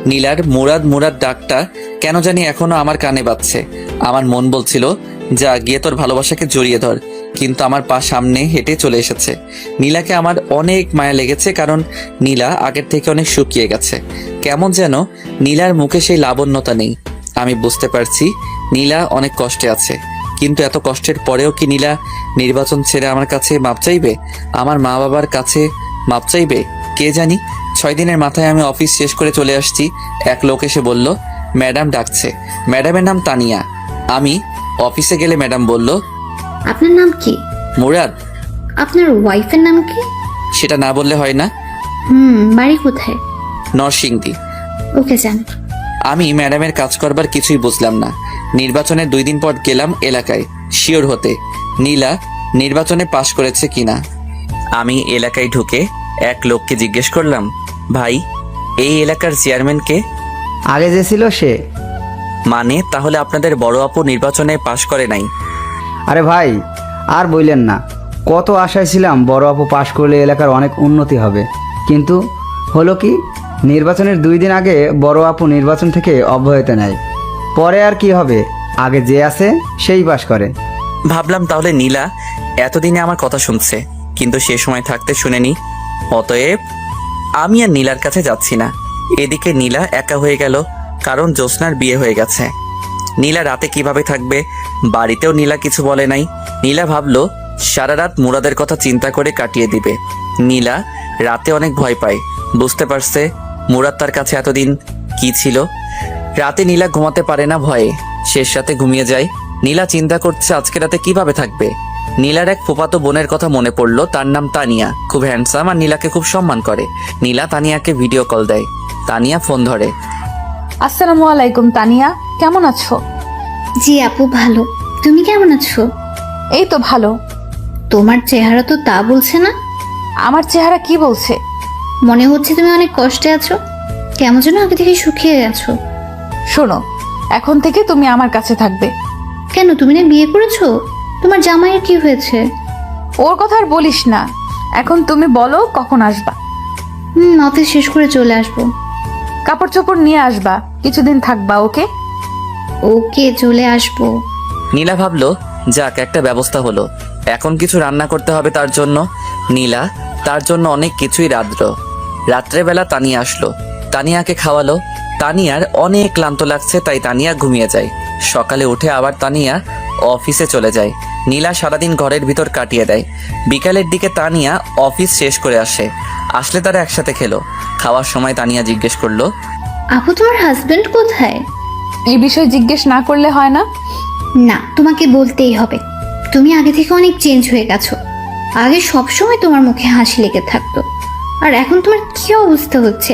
Speaker 1: নীলার মুরাদ মুরাদ ডাকটা কেন জানি এখনো আমার কানে বাজছে। আমার মন বলছিল, যা গিয়ে তোর ভালোবাসাকে জড়িয়ে ধর, কিন্তু আমার পা সামনে হেঁটে চলে এসেছে। নীলাকে আমার অনেক মায়া লেগেছে, কারণ নীলা আগের থেকে অনেক শুকিয়ে গেছে। কেমন যেন নীলার মুখে সেই লাবণ্যতা নেই। আমি বুঝতে পারছি নীলা অনেক কষ্টে আছে, কিন্তু এত কষ্টের পরেও কি নীলা নির্বাচন ছেড়ে আমার কাছে মাপ চাইবে, আমার মা বাবার কাছে মাপ চাইবে? কে জানি। 6 দিনের মাথায় আমি অফিস শেষ করে চলে আসছি। এক লোক এসে বলল ম্যাডাম ডাকছে। ম্যাডামের নাম তানিয়া। আমি অফিসে গেলে ম্যাডাম বলল,
Speaker 3: আপনার নাম কি?
Speaker 1: মুরাদ।
Speaker 3: আপনার ওয়াইফের নাম কি?
Speaker 1: সেটা না বললে হয় না?
Speaker 3: বাড়ি কোথায়?
Speaker 1: নরসিংদী।
Speaker 3: ওকে যান।
Speaker 1: আমি ম্যাডামের কাজ করবার কিছুই বুঝলাম না। নির্বাচনের 2 দিন পর গেলাম এলাকায় শিওর হতে নীলা নির্বাচনে পাশ করেছে কিনা। আমি এলাকায় ঢুকে এক লোককে জিজ্ঞেস করলাম, ভাই এই এলাকার চেয়ারম্যান কে?
Speaker 5: আগে যে ছিল সে।
Speaker 1: মানে তাহলে আপনাদের বড় আপু নির্বাচনে পাশ করে নাই?
Speaker 5: আরে ভাই, আর বললেন না, কত আশায় ছিলাম বড় আপু পাশ করলে এলাকার অনেক উন্নতি হবে, কিন্তু হলো কি, নির্বাচনের 2 দিন আগে বড় আপু নির্বাচন থেকে অব্যাহতি নেয়। পরে আর কি হবে, আগে যে আছে সেই পাশ করে।
Speaker 1: ভাবলাম তাহলে নীলা এতদিনে আমার কথা শুনছে, কিন্তু সে সময় থাকতে শুনেনি। অতএব আমি আর নীলার কাছে যাচ্ছি না। এদিকে নীলা একা হয়ে গেল, কারণ জ্যোৎস্নার বিয়ে হয়ে গেছে। নীলা রাতে কিভাবে থাকবে? বাড়িতেও নীলা কিছু বলে নাই। নীলা ভাবলো সারা রাত মুরাদের কথা চিন্তা করে কাটিয়ে দিবে। নীলা রাতে অনেক ভয় পায়, বুঝতে পারছে মুরাদ তার কাছে এতদিন কি ছিল। রাতে নীলা ঘুমাতে পারে না ভয়ে, শেষ রাতে ঘুমিয়ে যায়। নীলা চিন্তা করছে আজকে রাতে কিভাবে থাকবে। নীলার এক ফুফাতো বোনের কথা মনে পড়লো, তার নাম তানিয়া, খুব হ্যান্ডসাম আর নীলাকে খুব সম্মান করে। নীলা তানিয়াকে ভিডিও কল দেয়। তানিয়া ফোন ধরে।
Speaker 2: আসসালামু আলাইকুম তানিয়া, কেমন আছো?
Speaker 3: জি আপু ভালো। তুমি কেমন আছো?
Speaker 2: এই তো ভালো।
Speaker 3: তোমার চেহারা তো তা বলছে না।
Speaker 2: আমার চেহারা কি বলছে?
Speaker 3: মনে হচ্ছে তুমি অনেক কষ্টে আছো, কেমন যেন আগে থেকে শুকিয়ে গেছো।
Speaker 2: শোনো, এখন থেকে তুমি আমার কাছে থাকবে।
Speaker 3: কেন, তুমি না বিয়ে করেছো? তোমার জামাইয়ের কি হয়েছে?
Speaker 2: ওর কথা আর বলিস না। এখন তুমি বলো কখন আসবা?
Speaker 3: অফিস শেষ করে চলে আসবো।
Speaker 2: কাপড় চোপড় নিয়ে আসবা, কিছুদিন থাকবা। ওকে?
Speaker 3: ওকে, চলে আসবো।
Speaker 1: নীলা ভাবলো যাক একটা ব্যবস্থা হলো, এখন কিছু রান্না করতে হবে তার জন্য। নীলা তার জন্য অনেক কিছুই রাত্রেবেলা তানিয়া আসলো, তানিয়াকে খাওয়ালো। তানিয়ার অনেক ক্লান্ত লাগছে, তাই তানিয়া ঘুমিয়ে যায়। সকালে উঠে আবার তানিয়া অফিসে চলে যায়। নীলা সারাদিন ঘরের ভিতর কাটিয়ে দেয়। বিকালের দিকে তানিয়া অফিস শেষ করে আসলে তারা একসাথে খেলো। খাওয়ার সময় তানিয়া জিজ্ঞেস করলো,
Speaker 3: আপু তোমার হাজবেন্ড কোথায়?
Speaker 2: এই বিষয় জিজ্ঞেস না করলে হয় না?
Speaker 3: না, তোমাকে বলতেই হবে। তুমি আগে থেকে অনেক চেঞ্জ হয়ে গেছো। আগে সবসময় তোমার মুখে হাসি লেগে থাকতো, আর এখন তোমার কি অবস্থা হচ্ছে,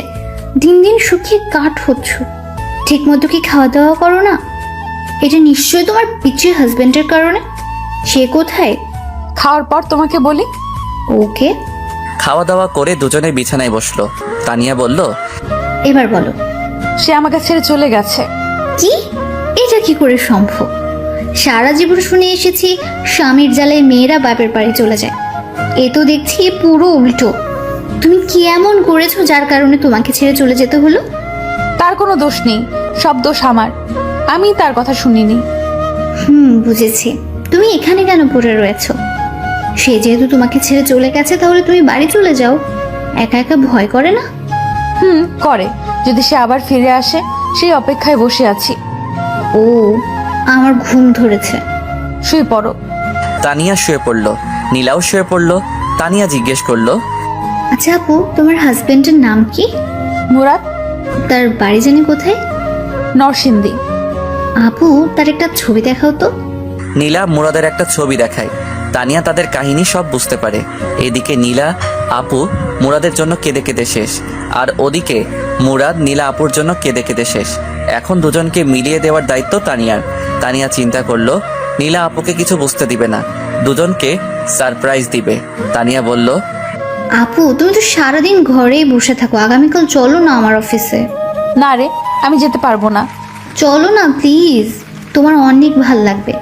Speaker 3: দিন দিন শুকিয়ে কাঠ হচ্ছ। ঠিক মতো কি খাওয়া দাওয়া করো না? এটা নিশ্চয়ই তোমার পিচ্ছির হাজবেন্ডের কারণে। সে কোথায়?
Speaker 2: খাওয়ার পর তোমাকে বলি।
Speaker 3: ওকে।
Speaker 1: খাওয়া দাওয়া করে দুজনে বিছানায় বসলো। তানিয়া বলল,
Speaker 3: এবার বলো।
Speaker 2: সে আমাকে ছেড়ে চলে গেছে।
Speaker 3: কি? এটা কি করে সম্ভব? সারা জীবন শুনে এসেছি স্বামীর জ্বালায় মেয়েরা বাপের বাড়ি চলে যায়। এ তো দেখছি পুরো উল্টো। তুমি কি এমন করেছো যার কারণে তোমাকে ছেড়ে চলে যেতে হলো?
Speaker 2: তার কোনো দোষ নেই, সব দোষ আমার। আমি তার কথা শুনিনি।
Speaker 3: বুঝেছি। তুমি এখানে কেন পড়ে রয়েছো? সে যেহেতু তোমাকে ছেড়ে চলে গেছে, তাহলে তুমি বাড়ি চলে যাও। একা একা ভয় করে না?
Speaker 2: করে। যদি সে আবার ফিরে আসে, সেই অপেক্ষায় বসে আছি।
Speaker 3: ও, আমার ঘুম ধরেছে।
Speaker 2: শুয়ে পড়ো।
Speaker 1: তানিয়া শুয়ে পড়লো। নীলাও শুয়ে পড়লো। তানিয়া জিজ্ঞেস করলো,
Speaker 3: আচ্ছা আপু, তোমার হাজবেন্ডের নাম কি?
Speaker 2: মুরাদ।
Speaker 3: তার বাড়ি জানি কোথায়?
Speaker 2: নরসিংদী।
Speaker 3: আপু, তার একটা ছবি দেখাও তো।
Speaker 1: নীলা মুরাদের একটা ছবি দেখায়। তানিয়া তাদের কাহিনী সব বুঝতে পারে। এদিকে নীলা আপু মুরাদের জন্য কেঁদে কেঁদে শেষ, আর ওদিকে মুরাদ নীলা আপুর জন্য কেঁদে কেঁদে শেষ। এখন দুজনকে মিলিয়ে দেওয়ার দায়িত্ব তানিয়ার। তানিয়া চিন্তা করলো নীলা আপুকে কিছু বুঝতে দিবে না, দুজনকে সারপ্রাইজ দিবে। তানিয়া বলল,
Speaker 3: আপু, তুমি তো সারাদিন ঘরেই বসে থাকো, আগামীকাল চলো না আমার অফিসে।
Speaker 2: না রে, আমি যেতে পারবো না।
Speaker 3: চলো না প্লিজ, তোমার অনেক ভাল লাগবে।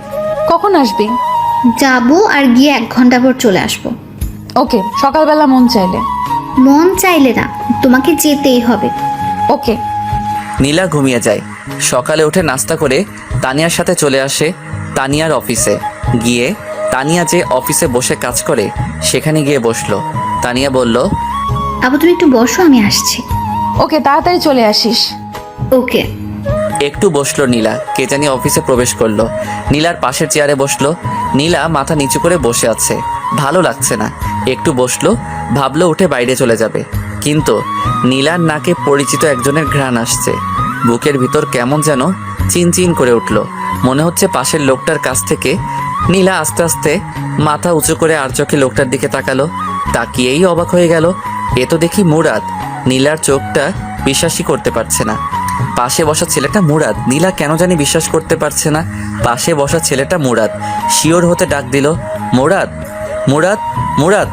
Speaker 2: কখন আসবি?
Speaker 3: যাবো আর গিয়ে 1 ঘন্টা পর চলে আসবো।
Speaker 2: ওকে, সকালবেলা মন চাইলে।
Speaker 3: মন চাইলে না, তোমাকে যেতেই হবে।
Speaker 2: ওকে।
Speaker 1: নীলা ঘুমিয়ে যায়। সকালে উঠে নাস্তা করে তানিয়ার সাথে চলে আসে তানিয়ার অফিসে। গিয়ে তানিয়া যে অফিসে বসে কাজ করে সেখানে গিয়ে বসলো। তানিয়া বলল,
Speaker 3: আপু তুমি একটু বসো, আমি আসছি।
Speaker 2: ওকে, তাড়াতাড়ি চলে আসিস।
Speaker 3: ওকে।
Speaker 1: একটু বসলো নীলা। কে জানি অফিসে প্রবেশ করলো। নীলার পাশের চেয়ারে বসলো। নীলা মাথা নিচু করে বসে আছে, ভালো লাগছে না। একটু বসলো, ভাবলো উঠে বাইরে চলে যাবে, কিন্তু নীলার নাকে পরিচিত একজনের ঘ্রাণ আসছে। বুকের ভিতর কেমন যেন চিনচিন করে উঠল, মনে হচ্ছে পাশের লোকটার কাছ থেকে। নীলা আস্তে আস্তে মাথা উঁচু করে আর চোখে লোকটার দিকে তাকালো। তাকিয়েই অবাক হয়ে গেল, এ তো দেখি মুরাদ। নীলার চোখটা বিশ্বাসই করতে পারছে না। পাশে বসা ছেলেটা মুরাদ। নীলা কেন জানি বিশ্বাস করতে পারছে না, পাশে বসা ছেলেটা মুরাদ। শিওর হতে ডাক দিল, মুরাদ, মুরাদ, মুরাদ।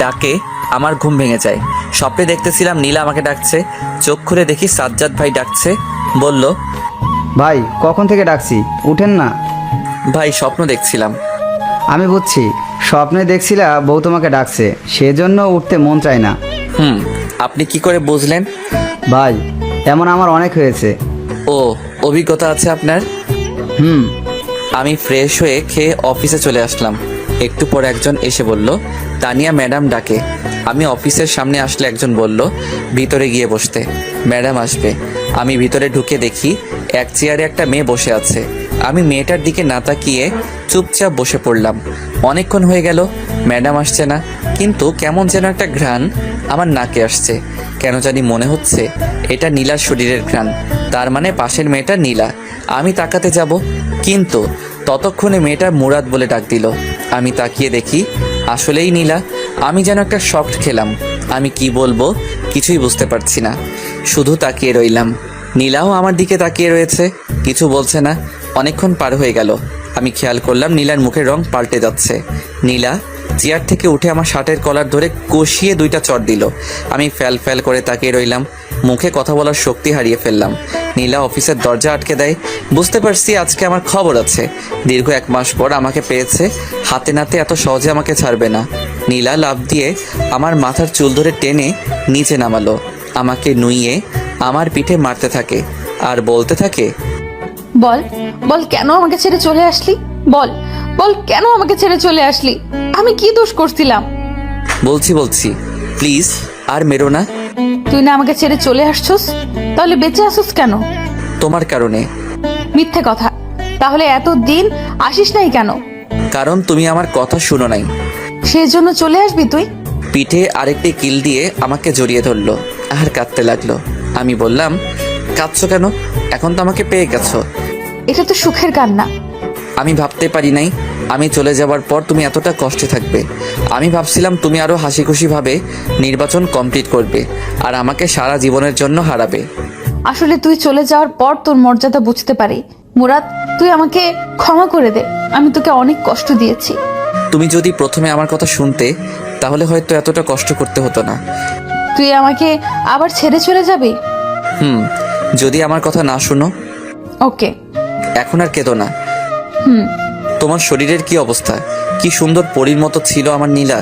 Speaker 1: ডাকে আমার ঘুম ভেঙে যায়। স্বপ্নে দেখতেছিলাম নীলা আমাকে ডাকছে। চোখ খুলে দেখি সাজ্জাদ ভাই ডাকছে। বলল,
Speaker 5: ভাই কখন থেকে ডাকছি, উঠেন না।
Speaker 1: ভাই স্বপ্ন দেখছিলাম।
Speaker 5: আমি বুঝছি, স্বপ্নে দেখছিলা বউ তোমাকে ডাকছে, সেজন্য উঠতে মন চায় না।
Speaker 1: আপনি কি করে বুঝলেন?
Speaker 5: ভাই এমন আমার অনেক হয়েছে।
Speaker 1: ও, অভিজ্ঞতা আছে আপনার?
Speaker 5: হুম।
Speaker 1: আমি ফ্রেশ হয়ে খেয়ে অফিসে চলে আসলাম। একটু পর একজন এসে বলল, তানিয়া ম্যাডাম ডাকে। আমি অফিসের সামনে আসলে একজন বলল, ভিতরে গিয়ে বসতে, ম্যাডাম আসবে। আমি ভিতরে ঢুকে দেখি এক চেয়ারে একটা মেয়ে বসে আছে। আমি মেয়েটার দিকে না তাকিয়ে চুপচাপ বসে পড়লাম। অনেকক্ষণ হয়ে গেল, ম্যাডাম আসছে না, কিন্তু কেমন যেন একটা ঘ্রাণ আমার নাকে আসছে। কেন জানি মনে হচ্ছে এটা নীলার শরীরের ঘ্রাণ, তার মানে পাশের মেয়েটা নীলা। আমি তাকাতে যাব, কিন্তু ততক্ষণে মেয়েটা মুরাদ বলে ডাক দিল। আমি তাকিয়ে দেখি আসলেই নীলা। আমি যেন একটা শক খেলাম। আমি কি বলবো কিছুই বুঝতে পারছি না, শুধু তাকিয়ে রইলাম। নীলাও আমার দিকে তাকিয়ে রয়েছে, কিছু বলছে না। অনেকক্ষণ পার হয়ে গেল। আমি খেয়াল করলাম নীলার মুখের রং পাল্টে যাচ্ছে। নীলা চেয়ার থেকে উঠে আমার শার্টের কলার ধরে কষিয়ে 2টা চড় দিল। আমি ফ্যাল ফ্যাল করে তাকিয়ে রইলাম, মুখে কথা বলার শক্তি হারিয়ে ফেললাম। নীলা অফিসের দরজা আটকে দেয়। বুঝতে পারছি আজকে আমার খবর আছে। দীর্ঘ 1 মাস পর আমাকে পেয়েছে, হাতে নাতে এত সহজে আমাকে ছাড়বে না। নীলা লাফ দিয়ে আমার মাথার চুল ধরে টেনে নিচে নামালো, আমাকে নুইয়ে আমার পিঠে মারতে থাকে আর বলতে থাকে,
Speaker 2: বল, বল কেন আমাকে ছেড়ে চলে আসলি? বল, বল কেন আমাকে ছেড়ে চলে আসলি? আমি কি দোষ করছিলাম?
Speaker 1: বলছি প্লিজ আর মেরো না।
Speaker 2: তুই না আমাকে ছেড়ে চলে আসছস, তাহলে বেঁচে আসছস কেন?
Speaker 1: তোমার কারণে।
Speaker 2: মিথ্যে কথা। তাহলে এতদিন আসিস নাই কেন?
Speaker 1: কারণ তুমি আমার কথা শুনো নাই।
Speaker 2: সেই জন্য চলে আসবি তুই?
Speaker 1: পিঠে আরেকটি কিল দিয়ে আমাকে জড়িয়ে ধরলো আর কাঁদতে লাগলো। আমি বললাম, কাঁদছো কেন? এখন তো আমাকে পেয়ে গেছো।
Speaker 2: এটা তো সুখের কান্না।
Speaker 1: আমি ভাবতে পারি নাই আমি চলে যাওয়ার পর তুমি এতটা কষ্টে থাকবে। আমি ভাবছিলাম তুমি আরো হাসি খুশি ভাবে নির্বাচন কমপ্লিট করবে আর আমাকে সারা জীবনের জন্য হারাবে।
Speaker 2: আসলে তুই চলে যাওয়ার পর তোর মর্যাদা বুঝতে পারি। মুরাদ, তুই আমাকে ক্ষমা করে দে। আমি তোকে অনেক কষ্ট দিয়েছি।
Speaker 1: তুমি যদি প্রথমে আমার কথা শুনতে, তাহলে হয়তো এতটা কষ্ট করতে হতো না।
Speaker 2: তুই আমাকে আবার ছেড়ে চলে যাবি?
Speaker 1: যদি আমার কথা না শুনো।
Speaker 2: ওকে।
Speaker 1: এখন আর কেঁদো না।
Speaker 2: হুম।
Speaker 1: তোমার শরীরের কি অবস্থা? কি সুন্দর পরীর মতো ছিল আমার নীলা,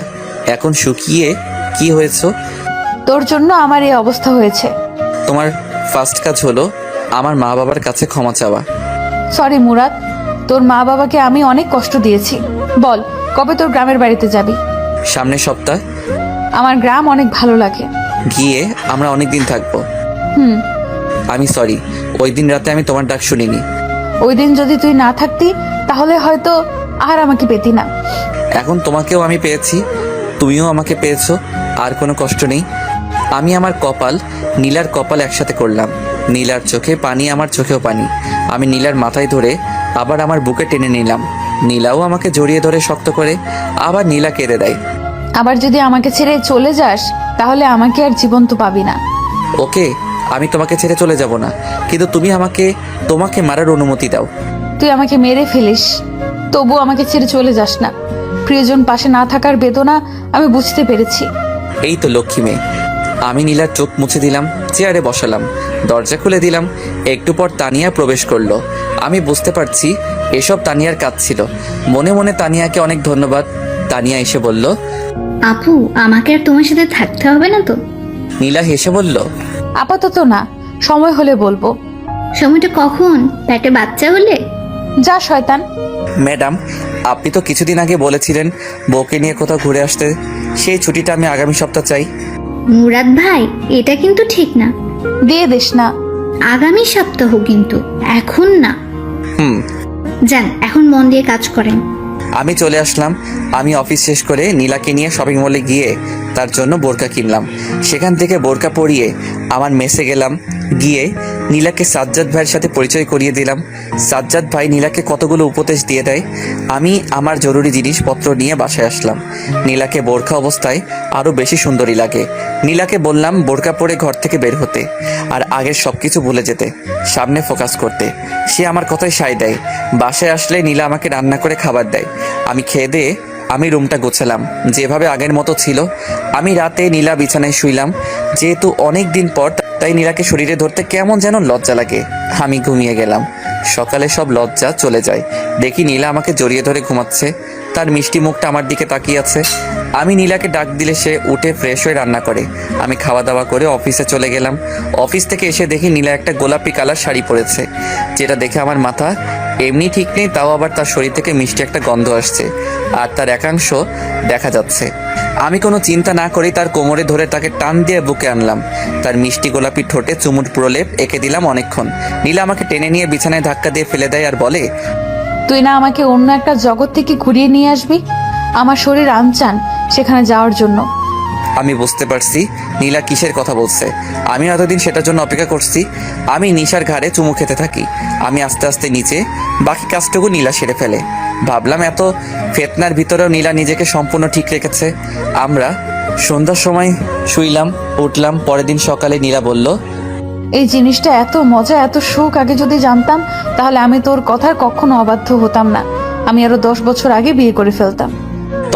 Speaker 1: এখন শুকিয়ে কি হয়েছো?
Speaker 2: তোর জন্য আমার এই অবস্থা হয়েছে।
Speaker 1: তোমার ফার্স্ট কাজ হলো আমার মা বাবার কাছে ক্ষমা চাওয়া।
Speaker 2: সরি মুরাদ, তোর মা বাবাকে আমি অনেক কষ্ট দিয়েছি। বল, কবে তোর গ্রামের বাড়িতে যাবি?
Speaker 1: সামনের সপ্তাহ।
Speaker 2: আমার গ্রাম অনেক ভালো লাগে।
Speaker 1: গিয়ে আমরা অনেক দিন থাকবো। আমি সরি, ওই দিন রাতে আমি তোমার ডাক শুনিনি।
Speaker 2: ওই দিন যদি তুই না থাকতি তাহলে হয়তো আর আমাকে পেতি না।
Speaker 1: এখন তোমাকেও আমি পেয়েছি, তুমিও আমাকে পেয়েছো, আর কোনো কষ্ট নেই। আমি আমার কপাল নীলার কপাল একসাথে করলাম। নীলার চোখে পানি, আমার চোখেও পানি। আমি নীলার মাথায় ধরে আবার আমার বুকে টেনে নিলাম। নীলাও আমাকে জড়িয়ে ধরে শক্ত করে, আবার নীলা কেঁদে দেয়।
Speaker 2: আবার যদি আমাকে ছেড়ে চলে যাস তাহলে আমাকে আর জীবন্ত পাবি না।
Speaker 1: ওকে, আমি তোমাকে ছেড়ে চলে যাব না, কিন্তু তুমি তোমাকে মারার অনুমতি দাও।
Speaker 2: তুই আমাকে মেরে ফেলিস, তবু আমাকে ছেড়ে চলে যাস না। প্রিয়জন পাশে না থাকার বেদনা আমি বুঝতে পেরেছি।
Speaker 1: এই তো লক্ষ্মী মেয়ে। আমি নীলার চোখ মুছে দিলাম, চেয়ারে বসালাম, দরজা খুলে দিলাম। একটু পর তানিয়া প্রবেশ করলো। আমি বুঝতে পারছি এসব তানিয়ার কাজ ছিল। মনে মনে তানিয়াকে অনেক ধন্যবাদ। তানিয়া এসে বলল,
Speaker 3: আপু আমাকে আর তোমার সাথে থাকতে হবে না তো?
Speaker 1: নীলা হেসে বলল,
Speaker 2: আপাতত না, সময় হলে বলবো।
Speaker 3: সময়টা কখন? পেটে বাচ্চা হলে?
Speaker 2: যা শয়তান।
Speaker 1: ম্যাডাম, আপনি তো কিছুদিন আগে বলেছিলেন বউকে নিয়ে কোথাও ঘুরে আসতে। সেই ছুটিটা আমি আগামী সপ্তাহ চাই।
Speaker 3: মুরাদ ভাই, এটা কিন্তু ঠিক না।
Speaker 2: দিয়ে দিস না।
Speaker 3: আগামী সপ্তাহ কিন্তু, এখন না।
Speaker 1: হুম।
Speaker 3: যান, এখন মন দিয়ে কাজ করেন।
Speaker 1: আমি চলে আসলাম। আমি অফিস শেষ করে নীলাকে নিয়ে শপিং মলে গিয়ে তার জন্য বোরকা কিনলাম। সেখান থেকে বোরকা পরিয়ে আমার মেসে গেলাম। গিয়ে নীলাকে সাজ্জাদ ভাইয়ের সাথে পরিচয় করিয়ে দিলাম। সাজ্জাদ ভাই নীলাকে কতগুলো উপদেশ দিয়ে দেয়। আমি আমার জরুরি জিনিসপত্র নিয়ে বাসায় আসলাম। নীলাকে বোরকা অবস্থায় আরও বেশি সুন্দরী লাগে। নীলাকে বললাম বোরকা পরে ঘর থেকে বের হতে, আর আগের সব কিছু ভুলে যেতে, সামনে ফোকাস করতে। সে আমার কথায় সায় দেয়। বাসায় আসলে নীলা আমাকে রান্না করে খাবার দেয়। আমি খেয়ে দিয়ে আমি রুমটা গোছালাম যেভাবে আগের মতো ছিল। আমি রাতে নীলা বিছানায় শুইলাম। যেহেতু অনেক দিন পর, তাই নীলাকে শরীরে ধরতে কেমন যেন লজ্জা লাগে। আমি ঘুমিয়ে গেলাম। সকালে সব লজ্জা চলে যায়। দেখি নীলা আমাকে জড়িয়ে ধরে ঘুমাচ্ছে। তার মিষ্টি মুখটা আমার দিকে তাকিয়ে আছে। আমি নীলাকে ডাক দিলে সে উঠে ফ্রেশ হয়ে রান্না করে। আমি খাওয়া দাওয়া করে অফিসে চলে গেলাম। অফিস থেকে এসে দেখি নীলা একটা গোলাপি কালার শাড়ি পরেছে, যেটা দেখে আমার মাথা এমনি ঠিক নেই, তাও আবার তার শরীর থেকে মিষ্টি একটা গন্ধ আসছে, আর তার একাংশ দেখা যাচ্ছে। আমি কোনো চিন্তা না করেই তার কোমরে ধরে তাকে টান দিয়ে বুকে আনলাম। তার মিষ্টি গোলাপি ঠোঁটে চুমুর প্রলেপ এঁকে দিলাম অনেকক্ষণ। নীলা আমাকে টেনে নিয়ে বিছানায় ধাক্কা দিয়ে ফেলে দেয় আর বলে,
Speaker 2: তুই না আমাকে অন্য একটা জগৎ থেকে ঘুরিয়ে নিয়ে আসবি? আমার শরীর আনচান সেখানে যাওয়ার জন্য।
Speaker 1: আমি বুঝতে পারছি নীলা কিসের কথা বলছে। আমি এতদিন সেটার জন্য অপেক্ষা করছি। আমি নিশার ঘাড়ে চুমু খেতে থাকি। আমি আস্তে আস্তে নিচে, বাকি কাজটুকু নীলা সেরে ফেলে। ভাবলাম এত ফেতনার ভিতরেও নীলা নিজেকে সম্পূর্ণ ঠিক রেখেছে। আমরা সন্ধ্যার সময় শুইলাম, উঠলাম। পরের দিন সকালে নীলা বলল,
Speaker 2: এই জিনিসটা এত মজা, এত সুখ আগে যদি জানতাম, তাহলে আমি তোর কথার কখনো অবাধ্য হতাম না। আমি আরো 10 বছর আগে বিয়ে করে ফেলতাম।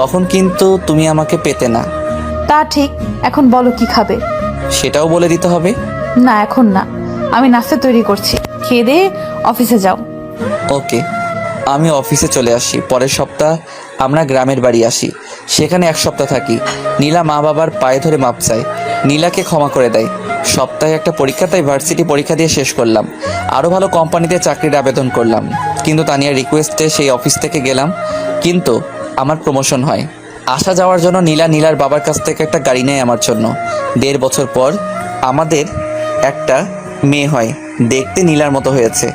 Speaker 1: তখন কিন্তু তুমি আমাকে পেতে না।
Speaker 2: তা ঠিক। এখন বলো কি খাবে?
Speaker 1: সেটাও বলে দিতে হবে।
Speaker 2: না, এখন না। আমি নাস্তা তৈরি করছি, খেয়ে দিয়ে অফিসে যাও।
Speaker 1: ওকে। আমি অফিসে চলে আসি। পরের সপ্তাহ আমরা গ্রামের বাড়ি আসি। সেখানে 1 সপ্তাহ থাকি। নীলা মা বাবার পায়ে ধরে মাপ চায়। নীলাকে ক্ষমা করে দেয়। সপ্তাহে একটা পরীক্ষা, তাই ভার্সিটি পরীক্ষা দিয়ে শেষ করলাম। আরও ভালো কোম্পানিতে চাকরির আবেদন করলাম। কিন্তু তানিয়ার রিকোয়েস্টে সেই অফিস থেকে গেলাম। কিন্তু আমার প্রমোশন হয়। আসা যাওয়ার জন্য নীলার বাবার কাছ থেকে একটা গাড়ি নেয় আমার জন্য। 1.5 বছর পর আমাদের একটা মেয়ে হয়। দেখতে নীলার মতো হয়েছে।